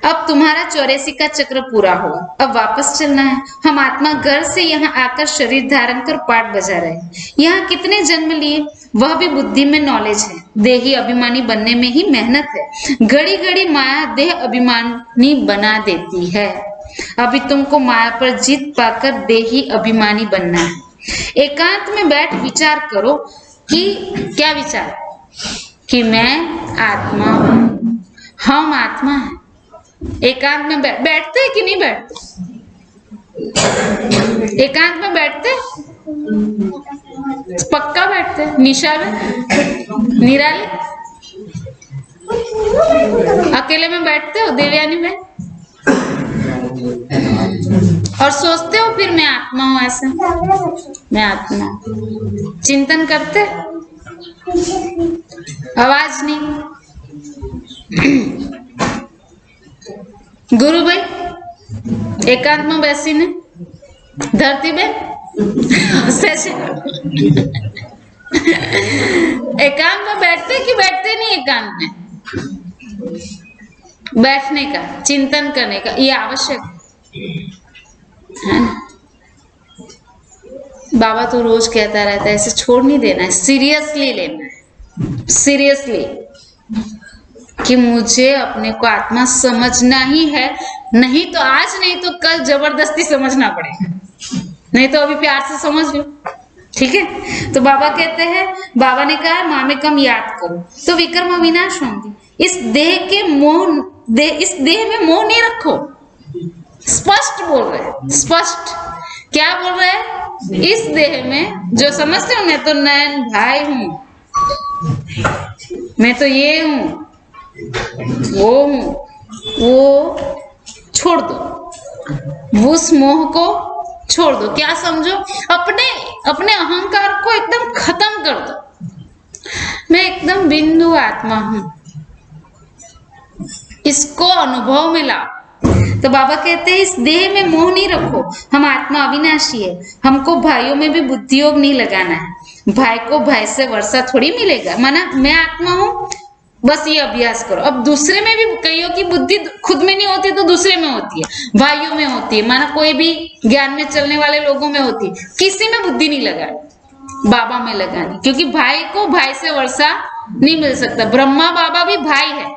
अब तुम्हारा 84 का चक्र पूरा हो, अब वापस चलना है। हम आत्मा घर से यहाँ आकर शरीर धारण कर पाठ बजा रहे हैं। यहाँ कितने जन्म लिए वह भी बुद्धि में नॉलेज है, देही अभिमानी बनने में ही मेहनत है। घड़ी घड़ी माया देह अभिमानी बना देती है। अभी तुमको माया पर जीत पाकर देही अभिमानी बनना है। एकांत में बैठ विचार करो कि क्या विचार? कि मैं आत्मा हूँ, हम आत्मा है। एकांत में बैठते हैं कि नहीं बैठते? एकांत में बैठते, पक्का बैठते। निशा में, निराली, अकेले में बैठते हो? देवयानी में? और सोचते हो फिर मैं आत्मा हूं, ऐसा मैं आत्मा हूं। चिंतन करते, आवाज नहीं। गुरु भाई एकांत में बेसी ने धरती बेन एकांत में बैठते कि बैठते नहीं? एकांत में बैठने का, चिंतन करने का ये आवश्यक है ना। बाबा तो रोज कहता रहता है, ऐसे छोड़ नहीं देना है, सीरियसली लेना है, सीरियसली, कि मुझे अपने को आत्मा समझना ही है। नहीं तो आज, नहीं तो कल जबरदस्ती समझना पड़ेगा, नहीं तो अभी प्यार से समझ लो, ठीक है। तो बाबा कहते हैं, बाबा ने कहा मामेकम याद करो तो विकर्म विनाश होंगे। इस देह के मोह, इस देह में मोह नहीं रखो। स्पष्ट बोल रहे हैं, स्पष्ट क्या बोल रहे हैं? इस देह में जो समझते हो, मैं तो नयन भाई हूं, मैं तो ये हूं, वो हूं, वो छोड़ दो, उस मोह को छोड़ दो। क्या समझो, अपने अपने अहंकार को एकदम खत्म कर दो। मैं एकदम बिंदु आत्मा हूं, इसको अनुभव में लाओ। तो बाबा कहते हैं इस देह में मोह नहीं रखो, हम आत्मा अविनाशी है, हमको भाइयों में भी बुद्धि योग नहीं लगाना है। भाई को भाई से वर्षा थोड़ी मिलेगा, माना मैं आत्मा हूं, बस ये अभ्यास करो। अब दूसरे में भी कईयों की बुद्धि खुद में नहीं होती तो दूसरे में होती है, भाइयों में होती है, माना कोई भी ज्ञान में चलने वाले लोगों में होती है। किसी में बुद्धि नहीं लगानी, बाबा में लगानी, क्योंकि भाई को भाई से वर्षा नहीं मिल सकता। ब्रह्मा बाबा भी भाई है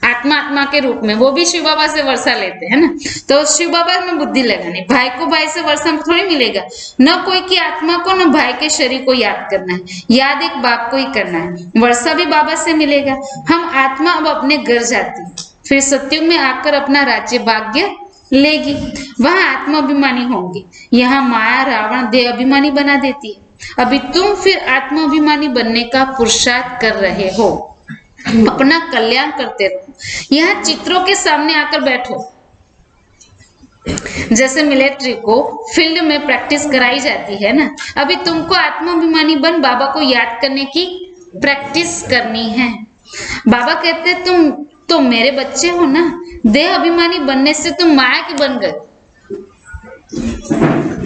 आत्मा आत्मा के रूप में, वो भी शिव बाबा से वर्षा लेते हैं ना। तो शिव बाबा में बुद्धि लगानी, भाई को भाई से वर्षा थोड़ी मिलेगा। न कोई की आत्मा को न भाई के शरीर को याद करना है, याद एक बाप को ही करना है। वर्षा भी बाबा से मिलेगा। हम आत्मा अब अपने घर जाती, फिर सत्युग में आकर अपना राज्य भाग्य लेगी, वहां आत्माभिमानी होंगे। यहाँ माया रावण देह अभिमानी बना देती है। अभी तुम फिर आत्माभिमानी बनने का पुरुषार्थ कर रहे हो, अपना कल्याण करते रहो। यहाँ चित्रों के सामने आकर बैठो, जैसे मिलिट्री को फील्ड में प्रैक्टिस कराई जाती है ना। अभी तुमको आत्माभिमानी बन बाबा को याद करने की प्रैक्टिस करनी है। बाबा कहते तुम तो मेरे बच्चे हो ना, देह अभिमानी बनने से तुम माया की बन गए।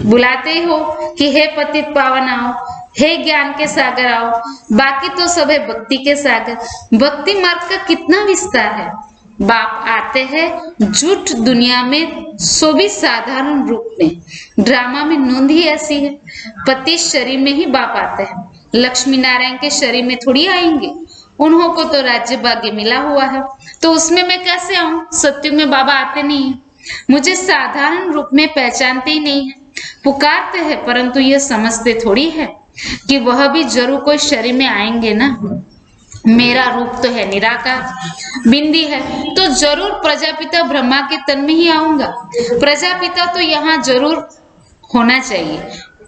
बुलाते ही हो कि हे पतित पावन आओ, हे ज्ञान के सागर आओ, बाकी तो सब है भक्ति के सागर। भक्ति मार्ग का कितना विस्तार है। बाप आते हैं झूठ दुनिया में, सो भी साधारण रूप में। ड्रामा में नोंद ही ऐसी है, पति शरीर में ही बाप आते हैं, लक्ष्मी नारायण के शरीर में थोड़ी आएंगे। उन्हों को तो राज्य भाग्य मिला हुआ है, तो उसमें मैं कैसे आऊं। सत्युग में बाबा आते नहीं है, मुझे साधारण रूप में पहचानते ही नहीं है। पुकारते हैं परंतु ये समझते थोड़ी है कि वह भी जरूर कोई शरीर में आएंगे ना। मेरा रूप तो है निराकार, बिंदी है, तो जरूर प्रजापिता ब्रह्मा के तन में ही आऊंगा। प्रजापिता तो यहाँ जरूर होना चाहिए,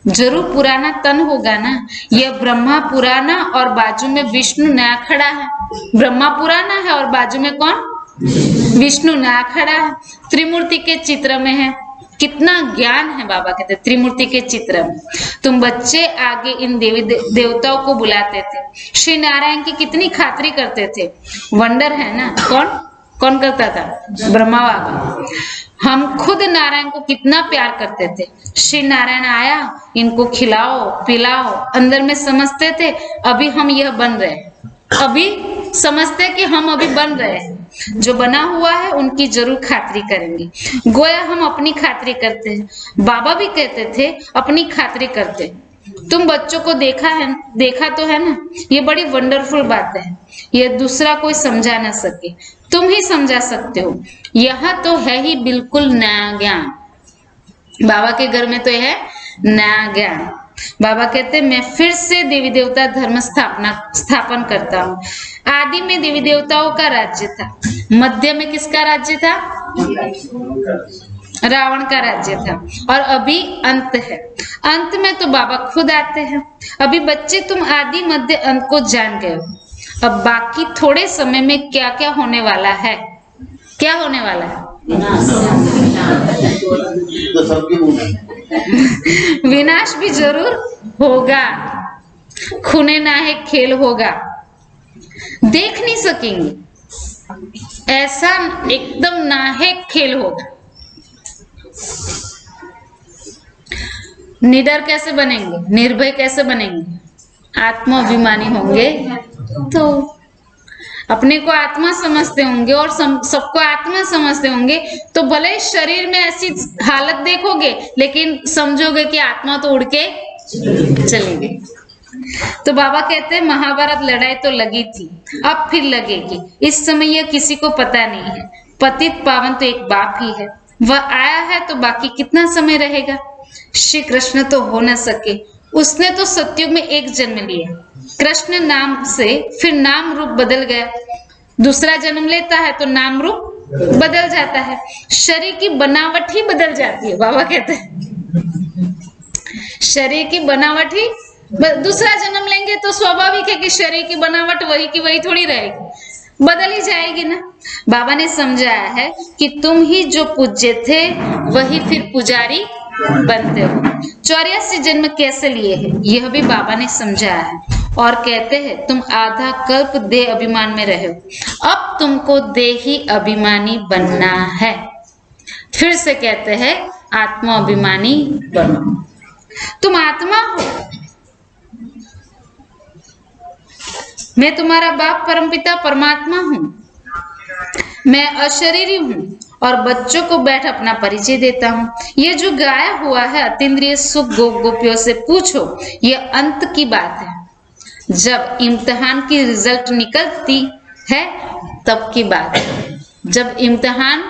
जरूर पुराना तन होगा ना। यह ब्रह्मा पुराना और बाजू में विष्णु नया खड़ा है। ब्रह्मा पुराना है और बाजू में कौन, विष्णु नया खड़ा है। त्रिमूर्ति के चित्र में है, कितना ज्ञान है। बाबा कहते त्रिमूर्ति के चित्र में। तुम बच्चे आगे इन देवी देवताओं को बुलाते थे, श्री नारायण की कितनी खातिरी करते थे। वंडर है ना, कौन कौन करता था, ब्रह्मा बाबा। हम खुद नारायण को कितना प्यार करते थे। श्री नारायण आया, इनको खिलाओ पिलाओ, अंदर में समझते थे अभी हम यह बन रहे हैं, अभी समझते कि हम अभी बन रहे हैं। जो बना हुआ है उनकी जरूर खातिरी करेंगे। गोया हम अपनी खातिरी करते हैं। बाबा भी कहते थे अपनी खातिरी करते। तुम बच्चों को देखा तो है ना, ये बड़ी वंडरफुल बात है। ये दूसरा कोई समझा ना सके, तुम ही समझा सकते हो। यह तो है ही बिल्कुल नया ज्ञान। बाबा के घर में तो यह है नया ज्ञान। बाबा कहते मैं फिर से देवी देवता धर्म स्थापन करता हूँ। आदि में देवी देवताओं का राज्य था, मध्य में किसका राज्य था, रावण का राज्य था, और अभी अंत है। अंत में तो बाबा खुद आते हैं। अभी बच्चे तुम आदि मध्य अंत को जान गए हो। अब बाकी थोड़े समय में क्या क्या होने वाला है, क्या होने वाला है, तो सबकी विनाश भी जरूर होगा। खूने नाहक खेल होगा, देख नहीं सकेंगे, ऐसा एकदम नाहक खेल होगा। निडर कैसे बनेंगे, निर्भय कैसे बनेंगे, आत्माभिमानी होंगे तो अपने को आत्मा समझते होंगे और सबको आत्मा समझते होंगे, तो भले शरीर में ऐसी हालत देखोगे लेकिन समझोगे कि आत्मा तो उड़ के चली गई। तो बाबा कहते हैं महाभारत लड़ाई तो लगी थी, अब फिर लगेगी। इस समय यह किसी को पता नहीं है। पतित पावन तो एक बाप ही है, वह आया है तो बाकी कितना समय रहेगा। श्री कृष्ण तो हो न सके, उसने तो सतयुग में एक जन्म लिया। कृष्ण नाम से फिर नाम रूप बदल गया। दूसरा जन्म लेता है तो नाम रूप बदल जाता है, शरीर की बनावट ही बदल जाती है। बाबा कहते हैं शरीर की बनावट ही, दूसरा जन्म लेंगे तो स्वाभाविक है कि शरीर की बनावट वही की वही थोड़ी रहेगी। बदल ही जाएगी ना। बाबा ने समझाया है कि तुम ही जो पूज्य थे वही फिर पुजारी बनते हो। 84 जन्म कैसे लिए हैं यह भी बाबा ने समझाया है और कहते हैं तुम आधा कल्प देह अभिमान में रहे हो, अब तुमको देही अभिमानी बनना है। फिर से कहते हैं आत्मा अभिमानी बनो। तुम आत्मा हो, मैं तुम्हारा बाप परमपिता परमात्मा हूं, मैं अशरीरी हूं और बच्चों को बैठ अपना परिचय देता हूं। ये जो गाया हुआ है अतीन्द्रिय सुख गोपियों से पूछो, ये अंत की बात है। जब इम्तिहान की रिजल्ट निकलती है तब की बात है। जब इम्तिहान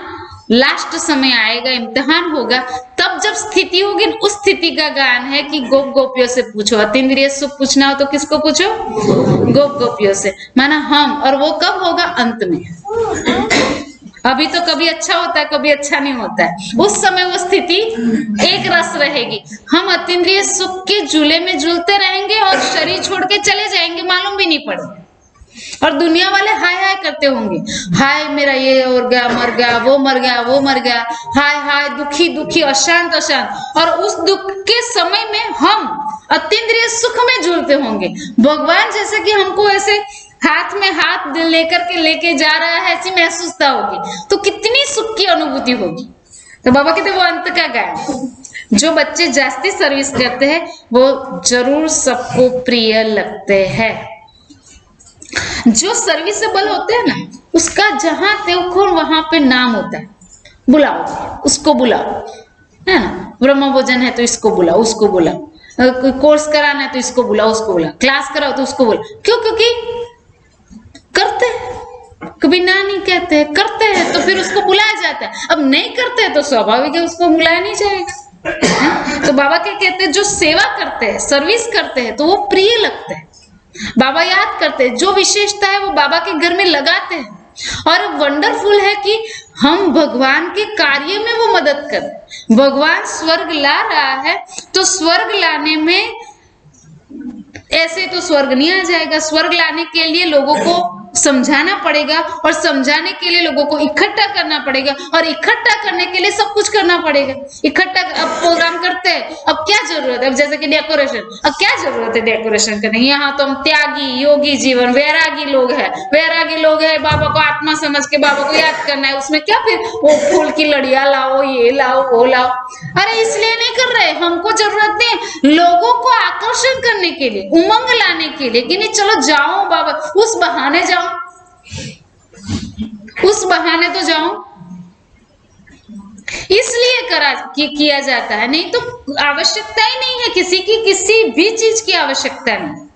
लास्ट समय आएगा, इम्तिहान होगा, तब जब स्थिति होगी उस स्थिति का गान है कि गोपियों से पूछो। अतीन्द्रिय सुख पूछना हो तो किसको पूछो? गोपियों से, माना हम। और वो कब होगा? अंत में। अभी तो कभी अच्छा होता है, कभी अच्छा नहीं होता है। उस समय वो स्थिति एक रस रहेगी। हम अतीन्द्रिय सुख के झूले में झूलते रहेंगे और शरीर छोड़ के चले जाएंगे, मालूम भी नहीं पड़ेगा। और दुनिया वाले हाय हाय करते होंगे, हाय मेरा ये हो गया, मर गया, वो मर गया, वो मर गया, हाय हाय, दुखी दुखी, अशांत अशांत। और उस दुख के समय में हम अतीन्द्रिय सुख में झूलते होंगे। भगवान जैसे कि हमको ऐसे हाथ में हाथ लेकर के लेके जा रहा है, ऐसी महसूसता होगी, तो कितनी सुख की अनुभूति होगी। तो बाबा कहते वो अंत का गायब। जो बच्चे जास्ती सर्विस करते हैं वो जरूर सबको प्रिय लगते हैं। जो सर्विसेबल होते हैं ना, उसका जहां देखो वहां पे नाम होता है। बुलाओ, उसको बुलाओ, है ना। ब्रह्म भोजन है तो इसको बुलाओ, उसको बुलाओ। कोर्स कराना है तो इसको बुलाओ, उसको बुलाओ। क्लास कराओ तो उसको बुलाओ। क्यों? क्योंकि करते हैं, कभी ना नहीं कहते हैं, करते हैं तो फिर उसको बुलाया जाता है। अब नहीं करते हैं तो स्वाभाविक है उसको बुलाया नहीं जाएगा। तो बाबा क्या कहते हैं? जो सेवा करते हैं, सर्विस करते हैं, तो वो प्रिय लगते हैं। बाबा याद करते हैं, जो विशेषता है वो बाबा के घर में लगाते हैं। और वंडरफुल है कि हम भगवान के कार्य में वो मदद कर। भगवान स्वर्ग ला रहा है तो स्वर्ग लाने में ऐसे तो स्वर्ग नहीं आ जाएगा। स्वर्ग लाने के लिए लोगों को समझाना पड़ेगा और समझाने के लिए लोगों को इकट्ठा करना पड़ेगा और इकट्ठा करने के लिए सब कुछ करना पड़ेगा। इकट्ठा अब प्रोग्राम करते हैं, अब क्या जरूरत है? अब जैसे कि डेकोरेशन, अब क्या जरूरत है डेकोरेशन करने? यहाँ तो हम त्यागी योगी जीवन वैरागी लोग हैं, वैरागी लोग हैं। बाबा को आत्मा समझ के बाबा को याद करना है। उसमें क्या फिर वो फूल की लड़ियां लाओ, ये लाओ, वो लाओ। अरे इसलिए नहीं कर रहे, हमको जरूरत नहीं, लोगों को आकर्षण करने के लिए, उमंग लाने के लिए कि नहीं चलो जाओ बाबा, उस बहाने जाओ, उस बहाने तो जाओ। इसलिए किया जाता है, नहीं तो आवश्यकता ही नहीं है किसी की, किसी भी चीज की आवश्यकता नहीं।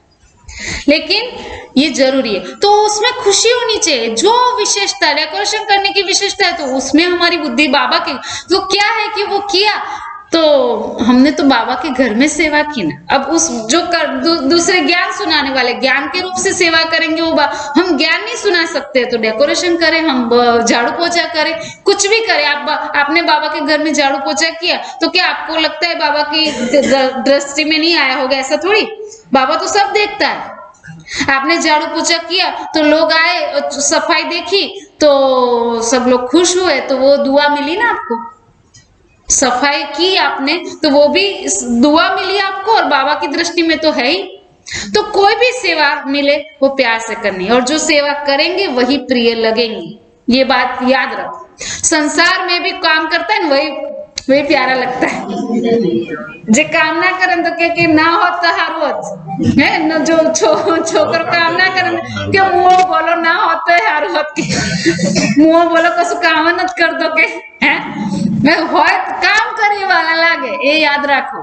लेकिन ये जरूरी है तो उसमें खुशी होनी चाहिए। जो विशेषता डेकोरेशन करने की विशेषता है तो उसमें हमारी बुद्धि बाबा की तो क्या है कि वो किया तो हमने तो बाबा के घर में सेवा की ना। अब उस जो दूसरे ज्ञान सुनाने वाले ज्ञान के रूप से सेवा करेंगे वो हम ज्ञान नहीं सुना सकते तो डेकोरेशन करें, हम झाड़ू पोछा करें, कुछ भी करें। आपने बाबा के घर में झाड़ू पोछा किया तो क्या आपको लगता है बाबा की दृष्टि में नहीं आया होगा? ऐसा थोड़ी, बाबा तो सब देखता है। आपने झाड़ू पोछा किया तो लोग आए, सफाई देखी तो सब लोग खुश हुए तो वो दुआ मिली ना आपको। सफाई की आपने तो वो भी दुआ मिली आपको और बाबा की दृष्टि में तो है ही। तो कोई भी सेवा मिले वो प्यार से करनी और जो सेवा करेंगे वही प्रिय लगेंगी। ये बात याद रखो। संसार में भी काम करता है वही प्यारा लगता है। जे काम ना करें तो के ना हो तो हार है न, जो छोकर काम ना करें के मुंह बोलो ना होते हार होत के मुंह बोलो कसु काम न कर दो के हैं मैं होय काम करे वाला लागे। ये याद रखो।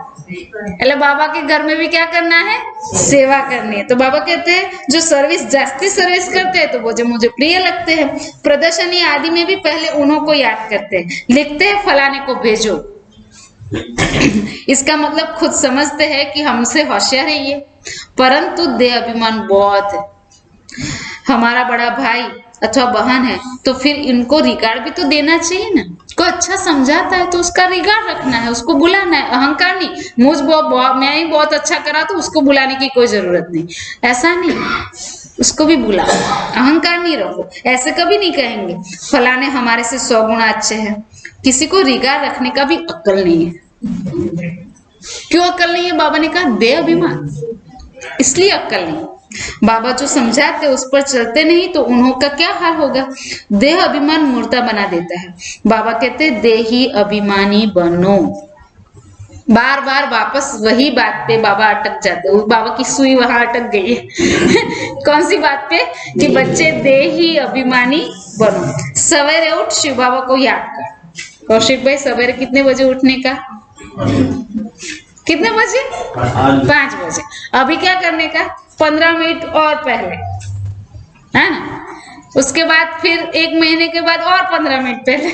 એટલે बाबा के घर में भी क्या करना है? सेवा करनी है। तो बाबा कहते हैं जो जास्ती सर्विस करते हैं तो वो जो मुझे प्रिय लगते हैं। प्रदर्शनी आदि में भी पहले उन्हों को याद करते हैं, लिखते हैं फलाने को भेजो। इसका मतलब खुद समझते हैं कि हमसे होशियार है ये, परंतु देह अभिमान बहुत है। हमारा बड़ा भाई अथवा बहन है तो फिर इनको रिगार्ड भी तो देना चाहिए ना। को अच्छा समझाता है तो उसका रिगार्ड रखना है, उसको बुलाना है। अहंकार नहीं, मैं ही बहुत अच्छा करा तो उसको बुलाने की कोई जरूरत नहीं, ऐसा नहीं। उसको भी बुलाओ, अहंकार नहीं रखो। ऐसे कभी नहीं कहेंगे फलाने हमारे से 100 गुना अच्छे हैं। किसी को रिगार रखने का भी अक्ल नहीं है। क्यों अक्ल नहीं है? बाबा ने कहा देह अभिमान, इसलिए अक्ल नहीं। बाबा जो समझाते उस पर चलते नहीं तो उन्हों का क्या हाल होगा? देह अभिमान मूर्ता बना देता है। बाबा कहते देही अभिमानी बनो। बार बार वापस वही बात पे बाबा अटक जाते। बाबा की सुई वहां अटक गई है कौन सी बात पे? कि बच्चे देही अभिमानी बनो। सवेरे उठ शिव बाबा को याद कर। कौशिक भाई सवेरे कितने बजे उठने का? कितने बजे? 5 बजे। अभी क्या करने का? 15 मिनट और पहले, है ना? उसके बाद फिर 1 महीने के बाद और 15 मिनट पहले,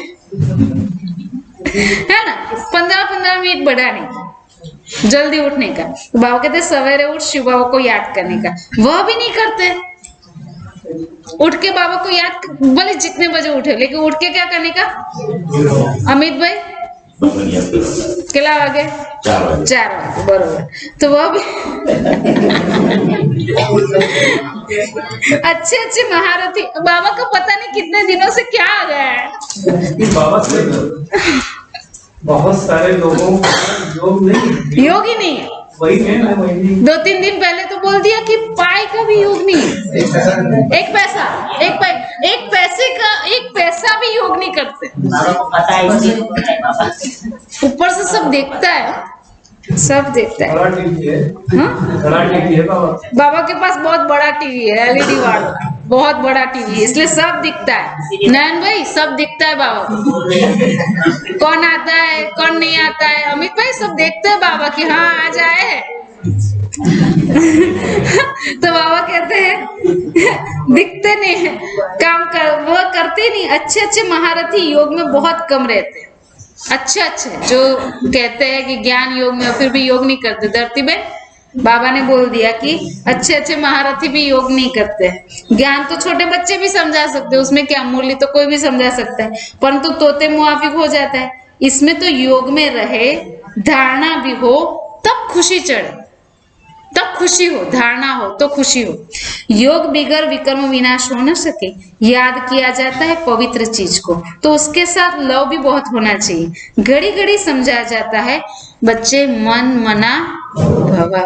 है ना? 15-15 मिनट बढ़ाने का, जल्दी उठने का। तो बाबा कहते सवेरे उठ शिव बाबा को याद करने का। वह भी नहीं करते। उठ के बाबा को याद, भले जितने बजे उठे, लेकिन उठ के क्या करने का? अमित भाई किला बजे? 4 बजे, बरोबर। तो वह भी अच्छे अच्छे महारथी। बाबा को पता नहीं कितने दिनों से क्या आ गया है। बाबा से बहुत सारे लोगों का योग नहीं, योग ही नहीं है। वही है ना, वही 2-3 दिन पहले तो बोल दिया कि पाई का भी योग नहीं है। एक पैसा भी योग नहीं करते। ऊपर से सब देखता है, सब देखता है। बड़ा टीवी है, हाँ? बड़ा टीवी है बाबा। बाबा के पास बहुत बड़ा टीवी है, एलईडी वाला, बहुत बड़ा टीवी है, इसलिए सब दिखता है। नयन भाई सब दिखता है बाबा को, कौन आता है कौन नहीं आता है। अमित भाई सब देखते हैं बाबा की, हाँ आ जाए तो बाबा कहते हैं दिखते नहीं है, काम कर वो करते नहीं। अच्छे अच्छे महारथी योग में बहुत कम रहते हैं। अच्छे जो कहते हैं कि ज्ञान योग में, फिर भी योग नहीं करते। धरती में बाबा ने बोल दिया कि अच्छे महारथी भी योग नहीं करते हैं। ज्ञान तो छोटे बच्चे भी समझा सकते हैं, उसमें क्या, मूल्य तो कोई भी समझा सकता है, परंतु तोते मुआफिक हो जाता है। इसमें तो योग में रहे, धारणा भी हो, तब खुशी चढ़े, तब खुशी हो। धारणा हो तो खुशी हो। योग बिगर विकर्म विनाश हो न सके। याद किया जाता है पवित्र चीज को, तो उसके साथ लव भी बहुत होना चाहिए। घड़ी घड़ी समझाया जाता है बच्चे मन मना भवा।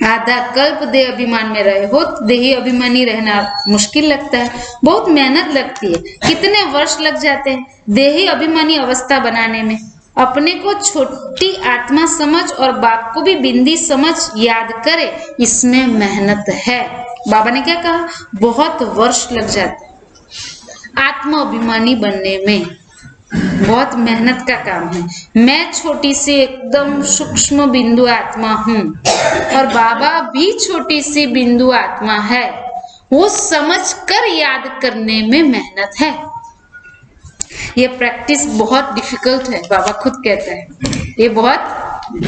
आधा कल्प देह अभिमान में रहे हो, देही अभिमानी रहना मुश्किल लगता है, बहुत मेहनत लगती है। कितने वर्ष लग जाते हैं देही अभिमानी अवस्था बनाने में। अपने को छोटी आत्मा समझ और बाप को भी बिंदी समझ याद करे, इसमें मेहनत है। बाबा ने क्या कहा? बहुत वर्ष लग जाते हैं आत्मा अभिमानी बनने में, बहुत मेहनत का काम है। मैं छोटी सी एकदम सूक्ष्म बिंदु आत्मा हूँ और बाबा भी छोटी सी बिंदु आत्मा है। वो समझ कर याद करने में मेहनत है। ये प्रैक्टिस बहुत डिफिकल्ट है, बाबा खुद कहते हैं ये बहुत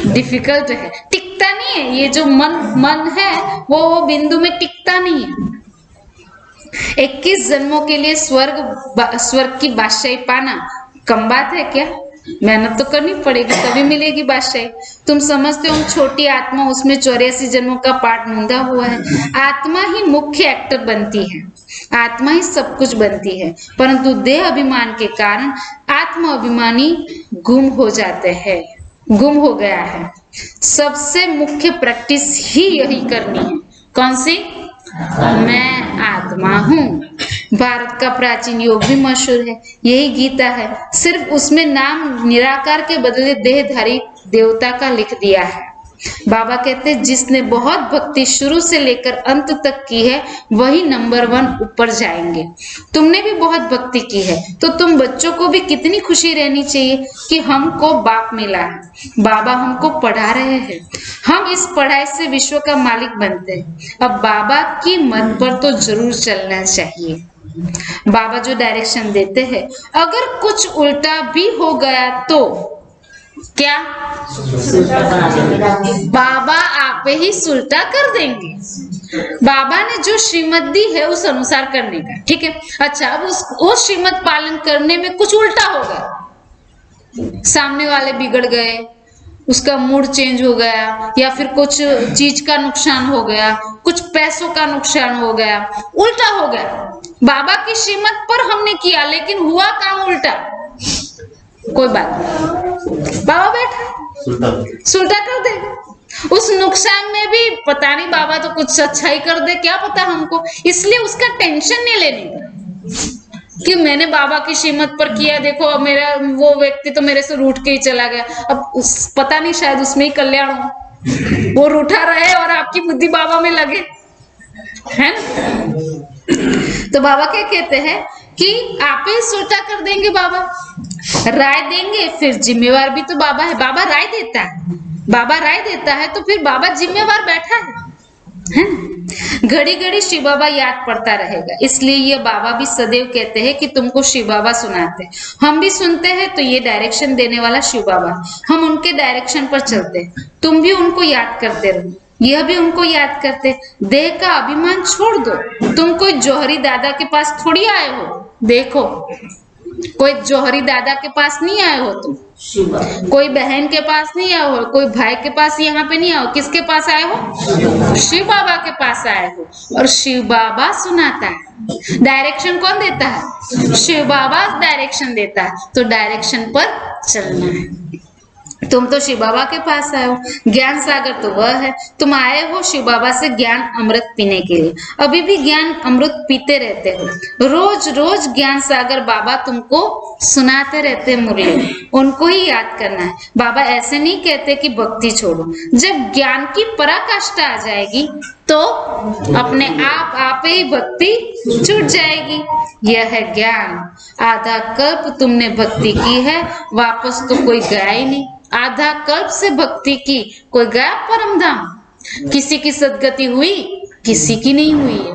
डिफिकल्ट है। टिकता नहीं है ये जो मन है, वो बिंदु में टिकता नहीं है। 21 जन्मों के लिए स्वर्ग की बादशाही पाना कम बात है क्या? मेहनत तो करनी पड़ेगी, तभी मिलेगी बादशाही। तुम समझते हो छोटी आत्मा, उसमें 84 जन्मों का पाठ मूंदा हुआ है। आत्मा ही मुख्य एक्टर बनती है, आत्मा ही सब कुछ बनती है, परंतु देह अभिमान के कारण आत्मा अभिमानी गुम हो जाते हैं, गुम हो गया है। सबसे मुख्य प्रैक्टिस ही यही करनी है। कौन सी? मैं आत्मा हूँ। भारत का प्राचीन योग भी मशहूर है, यही गीता है, सिर्फ उसमें नाम निराकार के बदले देहधारी देवता का लिख दिया है। बाबा कहते हैं जिसने बहुत भक्ति शुरू से लेकर अंत तक की है वही नंबर 1 ऊपर जाएंगे। तुमने भी बहुत भक्ति की है तो तुम बच्चों को भी कितनी खुशी रहनी चाहिए कि हमको बाप मिला है, बाबा हमको पढ़ा रहे हैं, हम इस पढ़ाई से विश्व का मालिक बनते हैं। अब बाबा की मत पर तो जरूर चलना चाहिए। बाबा जो डायरेक्शन देते हैं, अगर कुछ उल्टा भी हो गया तो क्या? बाबा आप ही सुलटा कर देंगे। बाबा ने जो श्रीमत दी है उस अनुसार करने का, ठीक है। अच्छा, अब उस श्रीमत पालन करने में कुछ उल्टा हो गया, सामने वाले बिगड़ गए, उसका मूड चेंज हो गया, या फिर कुछ चीज का नुकसान हो गया, कुछ पैसों का नुकसान हो गया, उल्टा हो गया। बाबा की श्रीमत पर हमने किया लेकिन हुआ काम उल्टा, कोई बात नहीं, बाबा बैठा सुलटा कर देगा। उस नुकसान में भी पता नहीं बाबा तो कुछ अच्छा ही कर दे, क्या पता हमको, इसलिए उसका टेंशन नहीं लेने का कि मैंने बाबा की श्रीमत पर किया, देखो अब मेरा वो व्यक्ति तो मेरे से रूठ के ही चला गया, अब उस पता नहीं शायद उसमें ही कल्याण हो, वो रूठा रहे और आपकी बुद्धि बाबा में लगे, है ना। तो बाबा क्या कहते हैं कि आप ही सुलटा कर देंगे, बाबा राय देंगे, फिर जिम्मेवार भी तो बाबा है। बाबा राय देता है, बाबा राय देता है तो फिर बाबा जिम्मेवार बैठा है ना। घड़ी घड़ी शिव बाबा याद पड़ता रहेगा, इसलिए ये बाबा भी सदैव कहते हैं कि तुमको शिव बाबा सुनाते, हम भी सुनते हैं, तो ये डायरेक्शन देने वाला शिव बाबा, हम उनके डायरेक्शन पर चलते हैं, तुम भी उनको याद करते रहो, यह भी उनको याद करते। देह का अभिमान छोड़ दो, तुम कोई जौहरी दादा के पास थोड़ी आए हो, देखो कोई जौहरी दादा के पास नहीं आए हो तुम, कोई बहन के पास नहीं आए हो, कोई भाई के पास यहाँ पे नहीं आए हो, किसके पास आए हो, शिव बाबा के पास आए हो। और शिव बाबा सुनाता है, डायरेक्शन कौन देता है, शिव बाबा डायरेक्शन देता है, तो डायरेक्शन पर चलना है। तुम तो शिव बाबा के पास आए हो, ज्ञान सागर तो वह है, तुम आए हो शिव बाबा से ज्ञान अमृत पीने के लिए, अभी भी ज्ञान अमृत पीते रहते हो, रोज रोज ज्ञान सागर बाबा तुमको सुनाते रहते मुरली, उनको ही याद करना है। बाबा ऐसे नहीं कहते कि भक्ति छोड़ो, जब ज्ञान की पराकाष्ठा आ जाएगी तो अपने आप ही भक्ति छूट जाएगी। यह है ज्ञान, आधा कल्प तुमने भक्ति की है, वापस तो कोई गया ही नहीं, आधा कल्प से भक्ति की, कोई गया परम धाम, किसी की सदगति हुई, किसी की नहीं हुई है।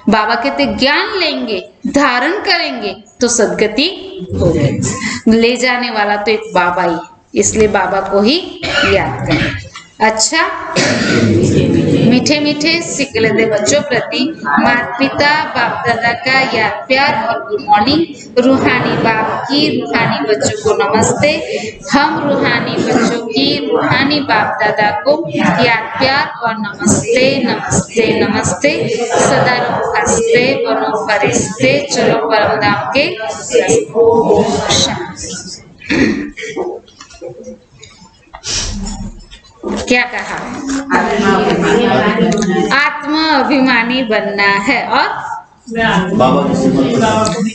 बाबा कहते ज्ञान लेंगे, धारण करेंगे तो सदगति होगी, ले जाने वाला तो एक बाबा ही, इसलिए बाबा को ही याद करें। अच्छा, मीठे मीठे सिकलदे बच्चों प्रति माता पिता बाप दादा का याद प्यार और गुड मॉर्निंग। रूहानी बाप की रूहानी बच्चों को नमस्ते, हम रूहानी बच्चों की रूहानी बाप दादा को याद प्यार और नमस्ते नमस्ते नमस्ते। सदा रहो हंसते, बनो फरिश्ते, चलो परम धाम के क्या कहा, आत्मा अभिमानी बनना है और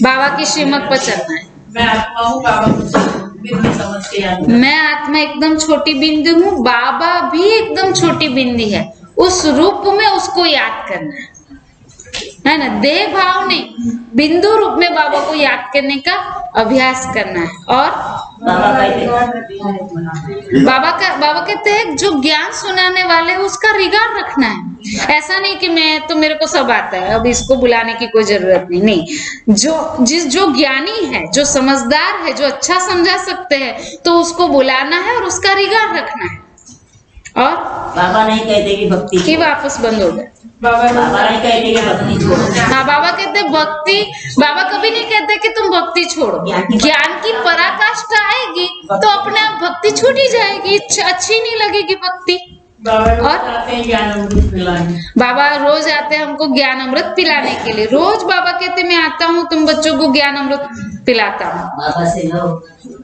बाबा की श्रीमत पर चलना है। मैं आत्मा हूँ, बाबा बिंदी समझ के याद। मैं आत्मा एकदम छोटी बिंदु हूँ, बाबा भी एकदम छोटी बिंदी है, उस रूप में उसको याद करना है ना, देह भाव नहीं, बिंदु रूप में बाबा को याद करने का अभ्यास करना है। और बाबा कहते हैं जो ज्ञान सुनाने वाले हैं उसका रिगार्ड रखना है, ऐसा नहीं कि मैं तो मेरे को सब आता है अब इसको बुलाने की कोई जरूरत नहीं, जो ज्ञानी है, जो समझदार है, जो अच्छा समझा सकते हैं तो उसको बुलाना है और उसका रिगार्ड रखना है। और बाबा नहीं कहते कि भक्ति की वापस बंद हो गए, बाबा नहीं कहते कि भक्ति छोड़ो। हाँ, बाबा कहते भक्ति, बाबा कभी नहीं कहते कि तुम भक्ति छोड़ो, ज्ञान की पराकाष्ठा आएगी तो अपने आप भक्ति छूट ही जाएगी, अच्छी नहीं लगेगी भक्ति। बाबा आते हैं ज्ञान अमृत पिलाने, बाबा रोज आते हैं हमको ज्ञान अमृत पिलाने के लिए, रोज बाबा कहते मैं आता हूँ तुम बच्चों को ज्ञान अमृत पिलाता हूँ, बाबा से लो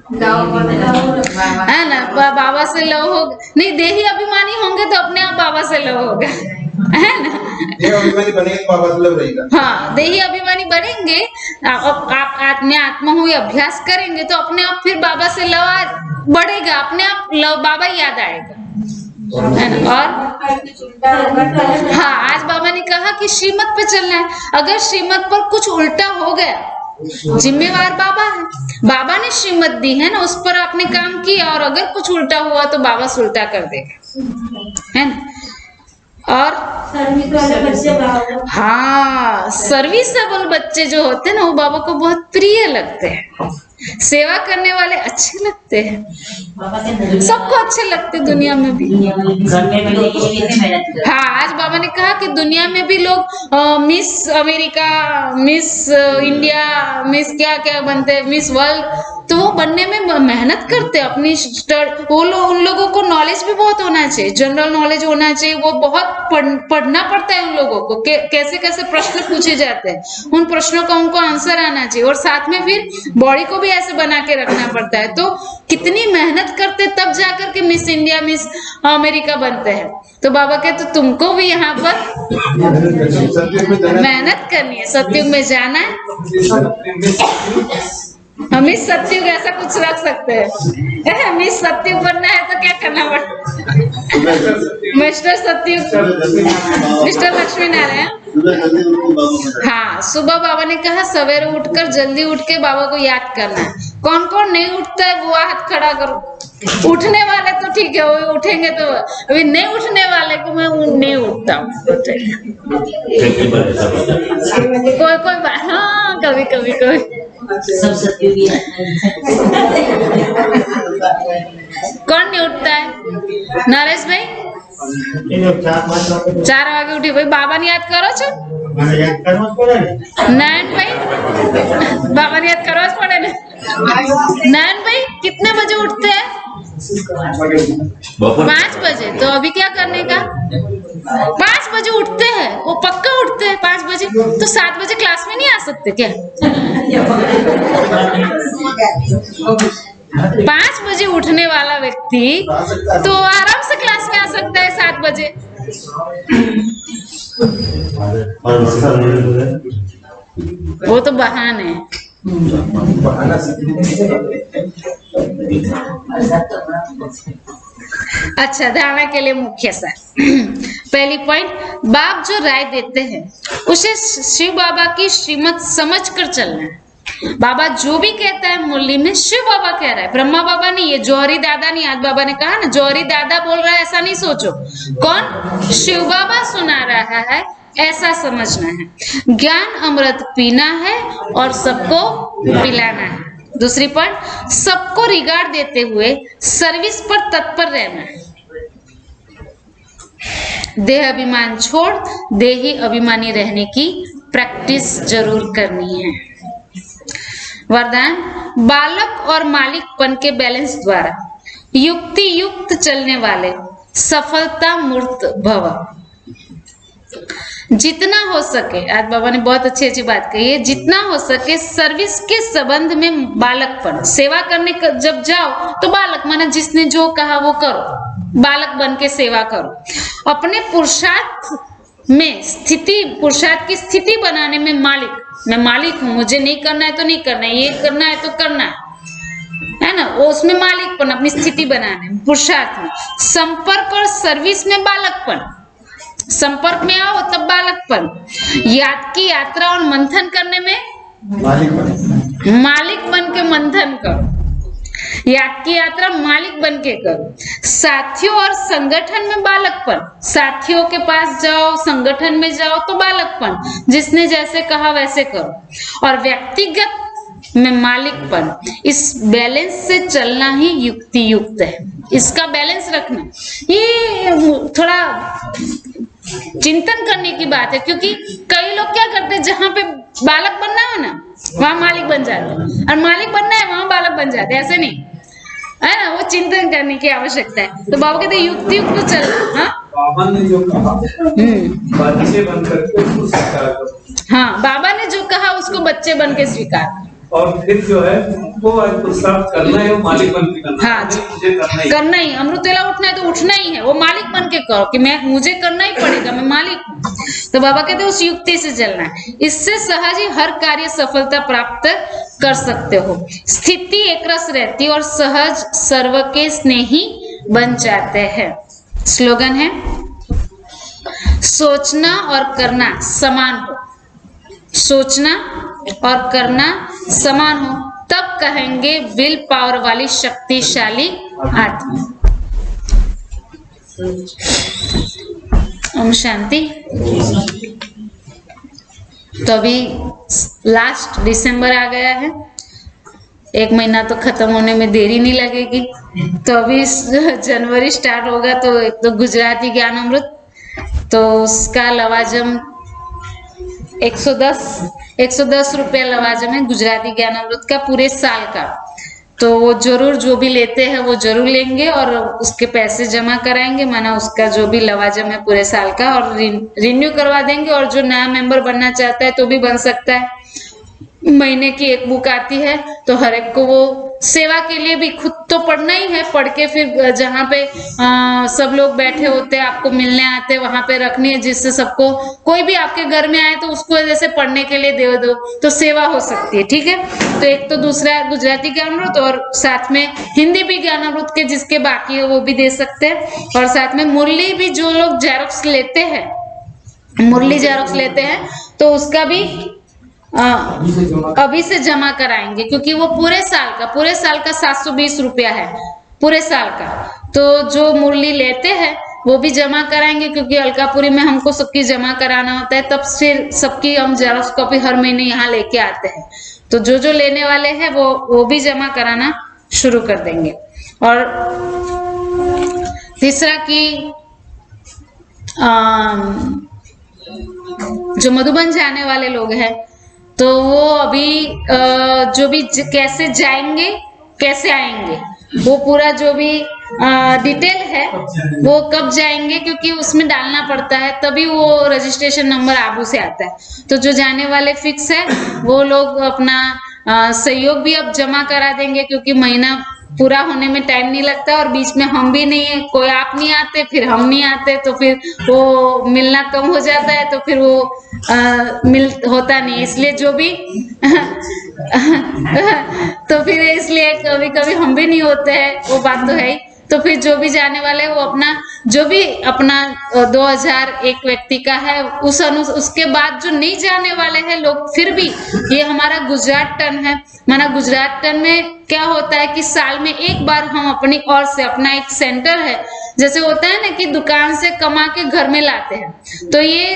है ना, बाबा से लो हो नहीं, देही अभिमानी होंगे तो अपने आप बाबा से लो होगा, है ना, अभिमानी बनेंगे बाबा से लग रहेगा। हाँ, देही अभिमानी बनेंगे, आप आत्मा हुए अभ्यास करेंगे तो अपने आप फिर बाबा से लव बढ़ेगा, अपने आप लव बाबा याद आएगा, है ना। और हाँ, आज बाबा ने कहा कि श्रीमत पे चलना है, अगर श्रीमत पर कुछ उल्टा हो गया जिम्मेवार बाबा है, बाबा ने श्रीमत दी है ना, उस पर आपने काम किया और अगर कुछ उल्टा हुआ तो बाबा उल्टा कर देगा, है ना। और हाँ, सर्विसेबल बच्चे जो होते हैं ना वो बाबा को बहुत प्रिय लगते हैं, सेवा करने वाले अच्छे लगते हैं, सबको अच्छे लगते दुनिया में भी। हाँ, आज बाबा ने कहा कि दुनिया में भी लोग miss America, miss India, miss क्या क्या बनते हैं, मिस वर्ल्ड, तो वो बनने में मेहनत मेहनत करते हैं अपनी वो लोग, उन लोगों को नॉलेज भी बहुत होना चाहिए, जनरल नॉलेज होना चाहिए। वो बहुत पढ़ना पड़ता है उन लोगों को, कैसे कैसे प्रश्न पूछे जाते हैं, उन प्रश्नों का उनको आंसर आना चाहिए। और साथ में फिर बॉडी को भी ऐसे बना के रखना पड़ता है। तो कितनी मेहनत करते तब जाकर के मिस इंडिया, मिस अमेरिका बनते हैं। तो बाबा कहते तो तुमको भी यहाँ पर मेहनत करनी है, सत्युग में जाना है। हम इस सत्युग ऐसा कुछ रख सकते हैं, हम इस सत्युग बनना है तो क्या करना पड़ता? मिस्टर सत्युग, मिस्टर लक्ष्मी नारायण। हाँ, सुबह बाबा ने कहा सवेरे उठकर जल्दी उठ के बाबा को याद करना है। कौन कौन नहीं उठता है वो हाथ खड़ा करो। उठने वाले तो ठीक है, वो उठेंगे तो, अभी नहीं उठने वाले को मैं नहीं उठता हूँ। कोई कोई बात, हाँ कभी कभी कोई सब सत्युगी है। कौन नहीं उठता है? नरेश भाई 4 वागे उठी भाई, बाबा ने याद करो छो। नयन भाई बाबा ने याद करो पड़े ने। नयन भाई कितने बजे उठते हैं? 5 बजे। तो अभी क्या करने का? 5 बजे उठते हैं, वो पक्का उठते हैं 5 बजे। तो 7 बजे क्लास में नहीं आ सकते क्या? 5 बजे उठने वाला व्यक्ति तो आराम से क्लास में आ सकता है 7 बजे। वो तो बहाने है। अच्छा, धारणा के लिए मुख्य सार। पहली पॉइंट, बाप जो राय देते हैं उसे शिव बाबा की श्रीमत समझकर चलना है। बाबा जो भी कहता है मुरली में शिव बाबा कह रहा है, ब्रह्मा बाबा नहीं, ये जौहरी दादा नहीं। आज बाबा ने कहा ना जौहरी दादा बोल रहा है, ऐसा नहीं सोचो। कौन? शिव बाबा सुना रहा है, ऐसा समझना है। ज्ञान अमृत पीना है और सबको पिलाना है। दूसरी पॉइंट, सबको रिगार्ड देते हुए सर्विस पर तत्पर रहना है। देह अभिमान छोड़ देही अभिमानी रहने की प्रैक्टिस जरूर करनी है। वरदान, बालक और मालिकपन के बैलेंस द्वारा युक्ति युक्त चलने वाले सफलता मूर्त भव। जितना हो सके, आज बाबा ने बहुत अच्छी अच्छी बात कही है, जितना हो सके सर्विस के संबंध में बालकपन, सेवा करने जब जाओ तो बालक माना जिसने जो कहा वो करो, बालक बन के सेवा करो। अपने पुरुषार्थ में स्थिति, पुरुषार्थ की स्थिति बनाने में मालिक, मैं मालिक हूं, मुझे नहीं करना है तो नहीं करना है, ये करना है तो करना है ना, वो उसमें मालिकपन, अपनी स्थिति बनाने में, पुरुषार्थ में। संपर्क और सर्विस में बालकपन, संपर्क में आओ तब बालकपन। याद की यात्रा और मंथन करने में मालिक बन के मंथन करो। याद की यात्रा मालिक बन के करो। साथियों और संगठन में बालकपन, साथियों के पास जाओ, संगठन में जाओ तो बालकपन, जिसने जैसे कहा वैसे करो। और व्यक्तिगत में मालिकपन, इस बैलेंस से चलना ही युक्ति युक्त है। इसका बैलेंस रखना, ये थोड़ा चिंतन करने की बात है, क्योंकि कई लोग क्या करते हैं, जहां पे बालक बनना है ना वहां मालिक बन जाते हैं, और मालिक बनना है वहां बालक बन जाते हैं। ऐसे नहीं है ना, वो चिंतन करने की आवश्यकता है। तो बाबा कहते हैं युक्ति युक्त चलना। हाँ, बाबा ने जो कहा बच्चे बन करके उसको स्वीकार करो। हाँ, बाबा ने जो कहा उसको बच्चे बन के स्वीकार करो। और फिर जो है वो पुरुषार्थ करना है, वो मालिक बन के करना है। हाँ जी, मुझे करना ही, अमृत वेला उठना है तो उठना ही है, वो मालिक बन के करो कि मैं, मुझे करना ही पड़ेगा, मैं मालिक हूँ। तो बाबा कहते हैं उस युक्ति से चलना है। इससे सहज ही हर कार्य सफलता प्राप्त कर सकते हो। स्थिति एक रस रहती और सहज सर्व के स्नेही बन जाते हैं। स्लोगन है, सोचना और करना समान हो, सोचना और करना समान हो, तब कहेंगे विल पावर वाली शक्तिशाली आत्मा। ओम शांति। तो अभी लास्ट दिसंबर आ गया है, 1 महीना तो खत्म होने में देरी नहीं लगेगी। तो अभी जनवरी स्टार्ट होगा, तो एक तो गुजराती ज्ञान अमृत, तो उसका लवाजम 110 रुपया लवाजम है गुजराती ज्ञान अमृत का पूरे साल का। तो वो जरूर जो भी लेते हैं वो जरूर लेंगे और उसके पैसे जमा कराएंगे, माना उसका जो भी लवाजम है पूरे साल का, और रिन्यू करवा देंगे। और जो नया मेंबर बनना चाहता है तो भी बन सकता है। महीने की एक बुक आती है, तो हर एक को वो सेवा के लिए भी खुद तो पढ़ना ही है, पढ़ के फिर जहाँ पे सब लोग बैठे होते हैं, आपको मिलने आते हैं, वहां पे रखनी है, जिससे सबको कोई भी आपके घर में आए तो उसको जैसे पढ़ने के लिए दे दो तो सेवा हो सकती है। ठीक है, तो एक तो दूसरा गुजराती ज्ञानामृत और साथ में हिंदी भी ज्ञानामृत के जिसके बाकी है वो भी दे सकते हैं। और साथ में मुरली भी जो लोग जेरोक्स लेते हैं, मुरली जेरोक्स लेते हैं तो उसका भी अभी से जमा कराएंगे, क्योंकि वो पूरे साल का 720 रुपया है पूरे साल का। तो जो मुरली लेते हैं वो भी जमा कराएंगे, क्योंकि अलकापुरी में हमको सबकी जमा कराना होता है, तब फिर सबकी हम जेरोक्स कॉपी हर महीने यहाँ लेके आते हैं। तो जो जो लेने वाले हैं वो भी जमा कराना शुरू कर देंगे। और तीसरा कि जो मधुबन जाने वाले लोग हैं तो वो अभी जो भी कैसे जाएंगे कैसे आएंगे वो पूरा जो भी डिटेल है वो कब जाएंगे, क्योंकि उसमें डालना पड़ता है, तभी वो रजिस्ट्रेशन नंबर आबू से आता है। तो जो जाने वाले फिक्स है वो लोग अपना सहयोग भी अब जमा करा देंगे, क्योंकि महीना पूरा होने में टाइम नहीं लगता और बीच में हम भी नहीं है, कोई आप नहीं आते फिर हम नहीं आते, तो फिर वो मिलना कम हो जाता है, तो फिर वो होता नहीं, इसलिए जो भी तो फिर इसलिए कभी कभी हम भी नहीं होते हैं, वो बात तो है ही। तो फिर जो भी जाने वाले वो अपना जो भी अपना 2000 एक व्यक्ति का है उसके बाद जो नहीं जाने वाले हैं लोग, फिर भी ये हमारा गुजरात टर्न है। माना गुजरात टर्न में क्या होता है कि साल में एक बार हम अपनी ओर से अपना एक सेंटर है, जैसे होता है ना कि दुकान से कमा के घर में लाते हैं, तो ये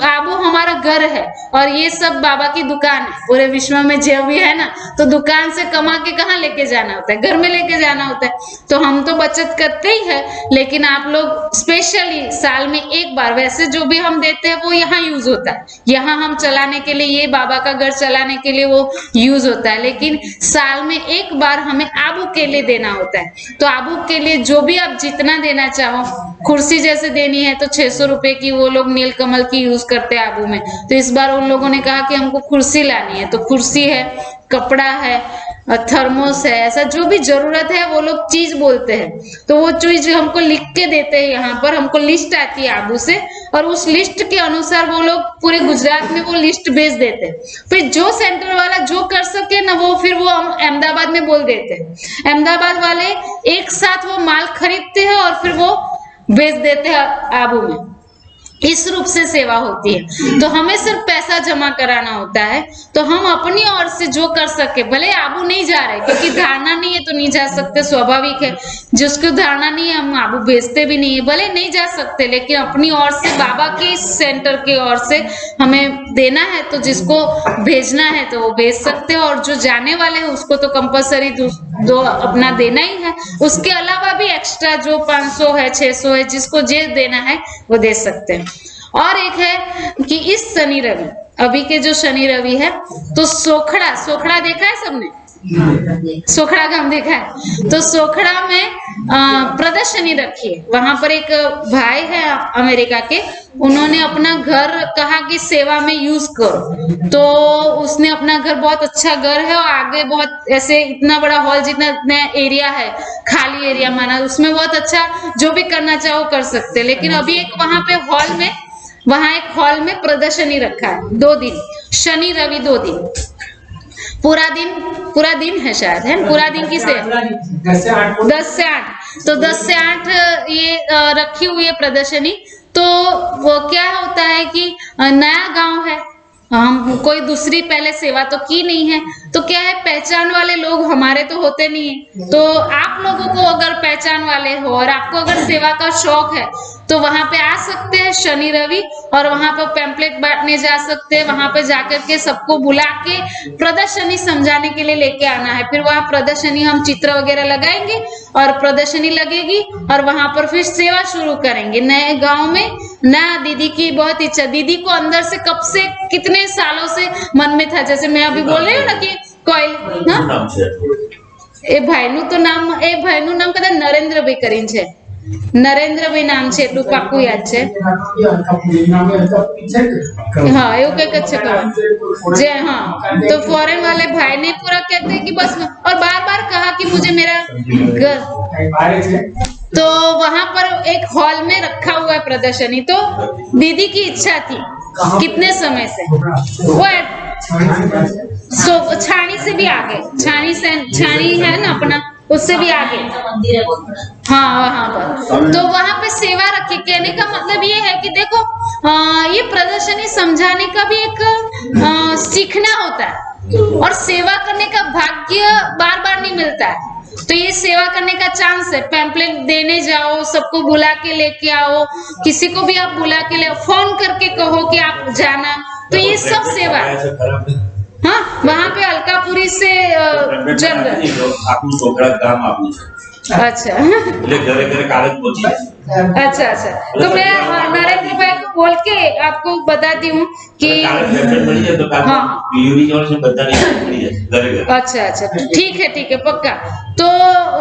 आबू हमारा घर है और ये सब बाबा की दुकान है। पूरे विश्व में जो भी है ना, तो दुकान से कमा के कहाँ लेके जाना होता है, घर में लेके जाना होता है। तो हम तो बचत करते ही है, लेकिन आप लोग स्पेशली साल में एक बार वैसे जो भी हम देते हैं वो यहाँ यूज होता है, यहाँ हम चलाने के लिए, ये बाबा का घर चलाने के लिए वो यूज होता है। लेकिन साल में एक बार हमें आबू के लिए देना होता है, तो आबू के लिए जो भी आप जितना देना चाहो, कुर्सी जैसे देनी है तो 600 रुपए की वो लोग नीलकमल की यूज करते हैं आबू में। तो इस बार उन लोगों ने कहा कि हमको कुर्सी लानी है, तो कुर्सी है, कपड़ा है, थर्मोस है, ऐसा जो भी जरूरत है वो लोग चीज बोलते हैं, तो वो चीज हमको लिख के देते हैं। यहाँ पर हमको लिस्ट आती है आबू से और उस लिस्ट के अनुसार वो लोग पूरे गुजरात में वो लिस्ट भेज देते हैं। फिर जो सेंटर वाला जो कर सके ना वो फिर वो हम अहमदाबाद में बोल देते हैं, अहमदाबाद वाले एक साथ वो माल खरीदते हैं और फिर वो भेज देते हैं आबू में। इस रूप से सेवा होती है। तो हमें सिर्फ पैसा जमा कराना होता है, तो हम अपनी ओर से जो कर सके, भले आबू नहीं जा रहे क्योंकि धारणा नहीं है तो नहीं जा सकते, स्वाभाविक है, जिसको धारणा नहीं है हम आबू भेजते भी नहीं है, भले नहीं जा सकते, लेकिन अपनी ओर से बाबा के सेंटर की ओर से हमें देना है, तो जिसको भेजना है तो वो भेज सकते हैं। और जो जाने वाले हैं उसको तो कंपलसरी दो अपना देना ही है, उसके अलावा भी एक्स्ट्रा जो 500 है 600 है जिसको जे देना है वो दे सकते हैं। और एक है कि इस शनि रवि, अभी के जो शनि रवि है, तो सोखड़ा देखा है सबने, सोखड़ा गांव देखा है, तो सोखड़ा में प्रदर्शनी रखी है। वहां पर एक भाई है अमेरिका के, उन्होंने अपना घर कहा कि सेवा में यूज करो, तो उसने अपना घर, बहुत अच्छा घर है और आगे बहुत ऐसे इतना बड़ा हॉल जितना एरिया है, खाली एरिया माना, उसमें बहुत अच्छा जो भी करना चाहो कर सकते। लेकिन अभी एक वहां एक हॉल में प्रदर्शनी रखा है 2 दिन, शनि रवि 2 दिन, पूरा दिन है शायद, है पूरा दिन की से 10 से 8, तो 10 से 8 ये रखी हुई है प्रदर्शनी। तो वो क्या होता है कि नया गांव है, हम कोई दूसरी पहले सेवा तो की नहीं है, तो क्या है पहचान वाले लोग हमारे तो होते नहीं है, तो आप लोगों को अगर पहचान वाले हो और आपको अगर सेवा का शौक है तो वहां पे आ सकते हैं शनि रवि, और वहां पर पैम्पलेट बांटने जा सकते हैं, वहां पे जाकर के सबको बुला के प्रदर्शनी समझाने के लिए लेके आना है। फिर वहां प्रदर्शनी हम चित्र वगैरह लगाएंगे और प्रदर्शनी लगेगी और वहां पर फिर सेवा शुरू करेंगे नए गांव में। ना दीदी की बहुत इच्छा, दीदी को अंदर से कब से कितने सालों से मन में था, जैसे मैं अभी बोल रही हूँ ना कि कोयल, એ ભાઈનું તો નામ કદાચ નરેન્દ્રભાઈ કરીને છે, નરેન્દ્રભાઈ નામ છે, એટલું પાક્કું યાદ છે। हाँ એવું કઈક જ છે જે हाँ तो फॉरेन वाले भाई ने पूरा कहते हैं कि बस, और बार बार कहा कि मुझे मेरा घर, तो वहां पर एक हॉल में रखा हुआ है प्रदर्शनी। तो दीदी की इच्छा थी कितने समय से, वो छाणी से भी आगे, छाणी है ना अपना, उससे भी आगे मंदिर है बहुत बड़ा। हाँ वहां पर, तो वहां पे सेवा रखी। कहने का मतलब ये है कि देखो ये प्रदर्शनी समझाने का भी एक सीखना होता है, और सेवा करने का भाग्य बार बार नहीं मिलता है। तो ये सेवा करने का चांस है। पैम्पलेट देने जाओ, सबको बुला के लेके आओ, किसी को भी आप बुला के ले, फोन करके कहो कि आप जाना, तो ये सब सेवा है। हाँ वहाँ पे अलकापुरी से जनरल, આપણું છોકરા ગામ આપણું છે, अच्छा એટલે ઘરે ઘરે કાગજ પહોંચી જાય। अच्छा अच्छा, तो मैं नरेंद्र भाई को बोल के आपको बताती हूँ कि કાગજ પેમ્પલેટ મળી જાય તો કાગજ हाँ। પીયુડી જોડે છે બધાની મળી જાય ઘરે ઘરે। अच्छा अच्छा ठीक है पक्का। तो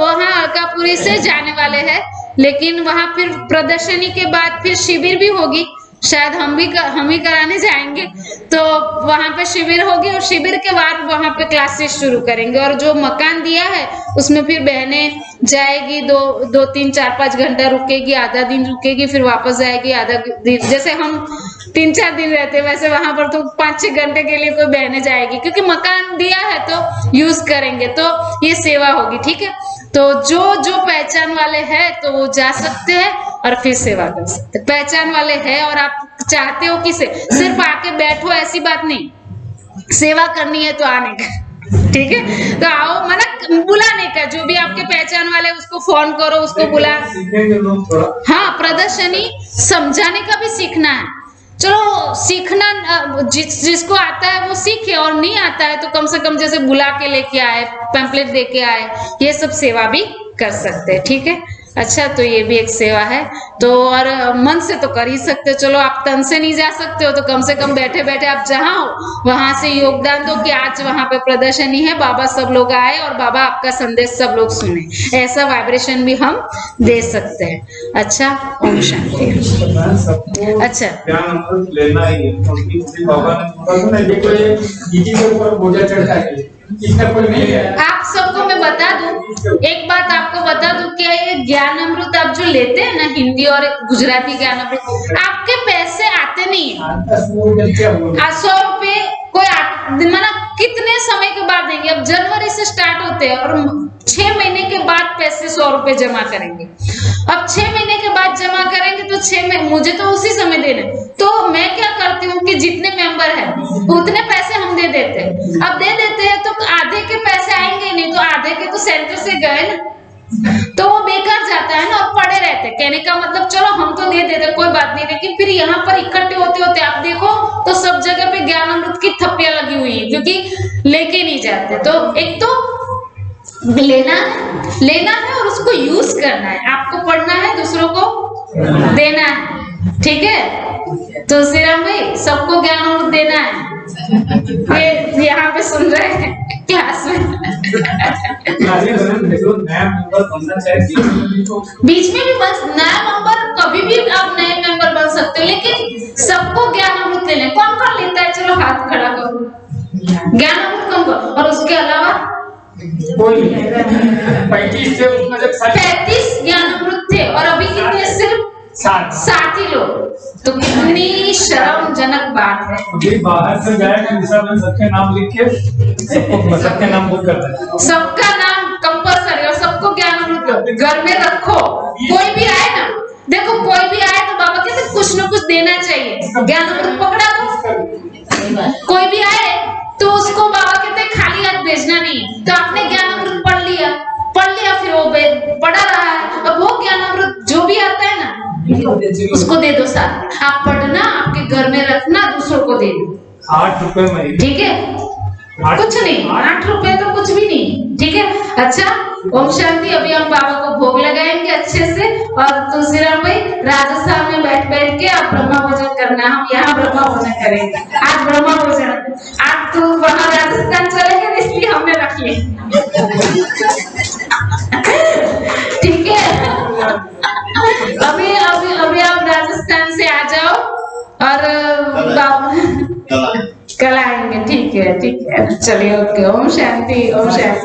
वहाँ अलकापुरी से जाने वाले हैं, लेकिन वहाँ फिर प्रदर्शनी के बाद फिर शिविर भी होगी, शायद हम ही कराने जाएंगे। तो वहाँ पे शिविर होगी, और शिविर के बाद वहाँ पे क्लासेस शुरू करेंगे। और जो मकान दिया है उसमें फिर बहनें जाएगी, 2-3-4-5 घंटा रुकेगी, आधा दिन रुकेगी, फिर वापस जाएगी आधा दिन। जैसे हम 3-4 दिन रहते हैं, वैसे वहां पर तो 5-6 घंटे के लिए कोई बहने जाएगी, क्योंकि मकान दिया है तो यूज करेंगे। तो ये सेवा होगी, ठीक है। तो जो पहचान वाले हैं तो वो जा सकते हैं और फिर सेवा कर सकते हैं। पहचान वाले हैं और आप चाहते हो कि सिर्फ आके बैठो, ऐसी बात नहीं, सेवा करनी है तो आने का, ठीक है। तो आओ, मना बुलाने का, जो भी आपके पहचान वाले उसको फोन करो, उसको बुला। हाँ प्रदर्शनी समझाने का भी सीखना है। चलो सीखना, जिसको आता है वो सीखे, और नहीं आता है तो कम से कम जैसे बुला के लेके आए, पैम्पलेट दे के आए, ये सब सेवा भी कर सकते हैं, ठीक है। अच्छा, तो ये भी एक सेवा है। तो और मन से तो कर ही सकते हो, चलो आप तन से नहीं जा सकते हो तो कम से कम बैठे बैठे आप जहाँ हो वहां से योगदान दो कि आज वहां पे प्रदर्शनी है, बाबा सब लोग आए और बाबा आपका संदेश सब लोग सुने, ऐसा वाइब्रेशन भी हम दे सकते हैं। अच्छा, ओम शांति। अच्छा ज्ञान अमृत लेना ही है, क्योंकि बाबा ने बोला था ना, ये कोई दीदी के ऊपर बोझा चढ़ता है, इतना कोई नहीं है। आप सबको मैं बता दूं, एक बात आपको बता दूं, क्या ये ज्ञान अमृत आप जो लेते हैं ना, हिंदी और गुजराती ज्ञान अमृत, आपके पैसे आते नहीं है। 100 रुपए कोई माना कितने समय के बाद देंगे? अब जनवरी से स्टार्ट होते हैं और 6 महीने के बाद पैसे 100 रुपए जमा करेंगे। अब 6 महीने के बाद जमा करेंगे तो 6 महीने मुझे तो उसी समय देने। तो मैं क्या करती हूँ कि जितने मेंबर हैं उतने पैसे हम दे देते हैं। अब दे देते हैं तो आधे के पैसे आएंगे नहीं, तो आधे के तो सेंटर से गए ना, तो वो बेकार जाता है ना, और पड़े रहते। कहने का मतलब चलो हम तो दे देते, कोई बात नहीं, लेकिन फिर यहाँ पर इकट्ठे होते होते आप देखो तो सब जगह पे ज्ञान अमृत की थप्पियां लगी हुई है, क्योंकि लेके नहीं जाते। तो एक तो लेना है और उसको यूज करना है, आपको पढ़ना है, दूसरों को देना है, ठीक है। तो श्रीराम भाई सबको ज्ञान अमृत देना है, ये यहाँ पे सुन रहे हैं क्लास में। बीच में भी बस नया मेंबर, कभी भी आप नए मेंबर बन सकते हो, लेकिन सबको ज्ञान अमृत लेने। कौन कौन लेता है? चलो हाथ खड़ा करो। ज्ञान अमृत कौन कौन? और उसके अलावा 35 ज्ञान अमृत थे, और अभी कितने? सिर्फ 7 ही लोग। तो कितनी शर्मजनक बात है। अभी बाहर से जाएगा, सबके नाम लिख के सबके नाम बुक करता है, सबका नाम कंपल्सरी, और सबको ज्ञान अमृत घर में रखो। कोई भी आए ना, देखो कोई भी आए तो बाबा कहते कुछ न कुछ देना चाहिए। ज्ञान अमृत पकड़ा दो, कोई भी आए तो उसको बाबा कहते खाली हाथ भेजना नहीं है। तो आपने ज्ञान अमृत पढ़ लिया, फिर वो पढ़ा रहा है, अब वो ज्ञान अमृत जो भी आता है ना उसको दे दो साथ। आप पढ़ना, आपके घर में रखना, दूसरों को दे दो। 8 रुपए में, ठीक है, कुछ नहीं, 8 रुपए तो कुछ भी नहीं, ठीक है। अच्छा, ओम शांति। अभी हम बाबा को भोग लगाएंगे अच्छे से। और तुलसीराम भाई, राजस्थान में बैठ के आप ब्रह्मा भोजन करना, हम यहाँ ब्रह्मा भोजन करेंगे। आज ब्रह्मा भोजन, आज तो वहाँ राजस्थान चलेंगे, इसलिए हमने रख लिया। ठीक है, अभी अभी अभी आप राजस्थान से आ जाओ और कल आएंगे। ठीक है, ठीक है, चलिए, ओके। ओम शांति, ओम शांति।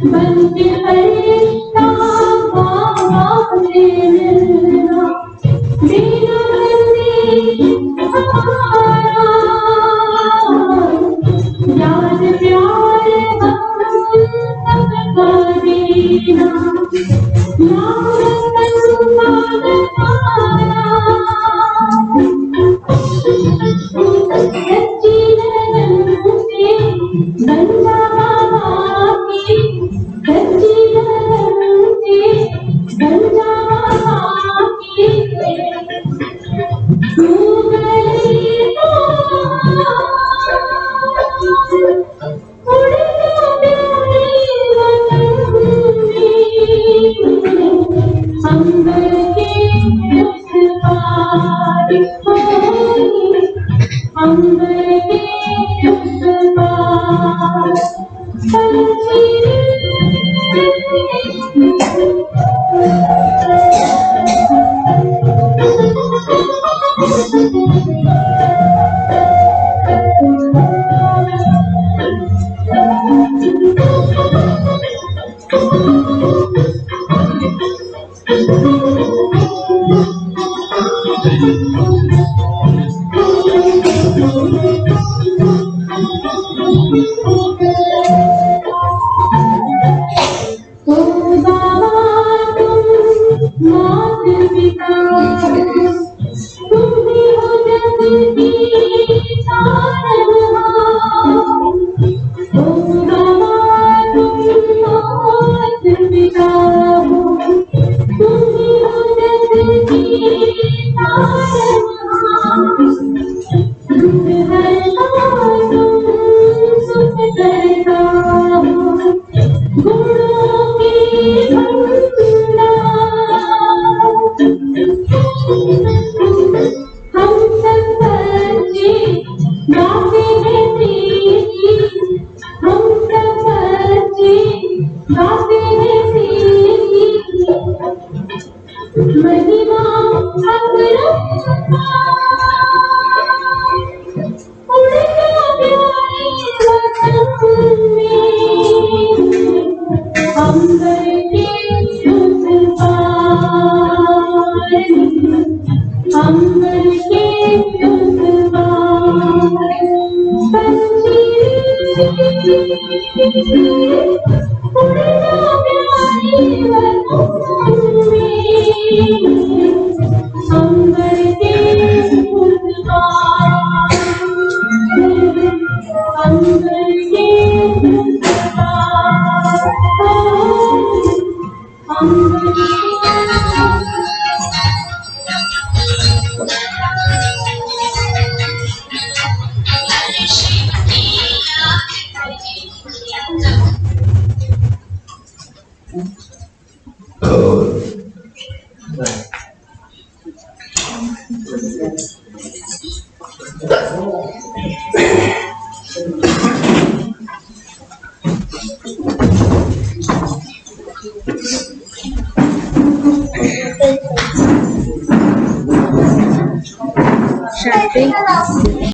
बनके फरिश्ता बाबा से मिलना बिना बंदी हमारा याद प्यार हम सबका देना याद सच्ची लगन से बन जा बाबा की सच्ची लगन से बन जा बाबा की तू गई तो उड़ जा प्यारे वतन में अंबर के उस पार होगी अंबर के उस पार पंछी ओ बाबा तुम मात पिता तुम ही हो जग की तारनहार ओ बाबा तुम मात पिता तुम ही हो जग की तारनहार दुख हरता तुम सुख करता हो गुणों की भंडार हम सब बच्चे गाते हैं तेरी हम सब बच्चे गाते हैं तेरी महिमा अपरंपार उड़ जा प्यारे वतन में अंबर के उस पार अंबर के उस पार पंछी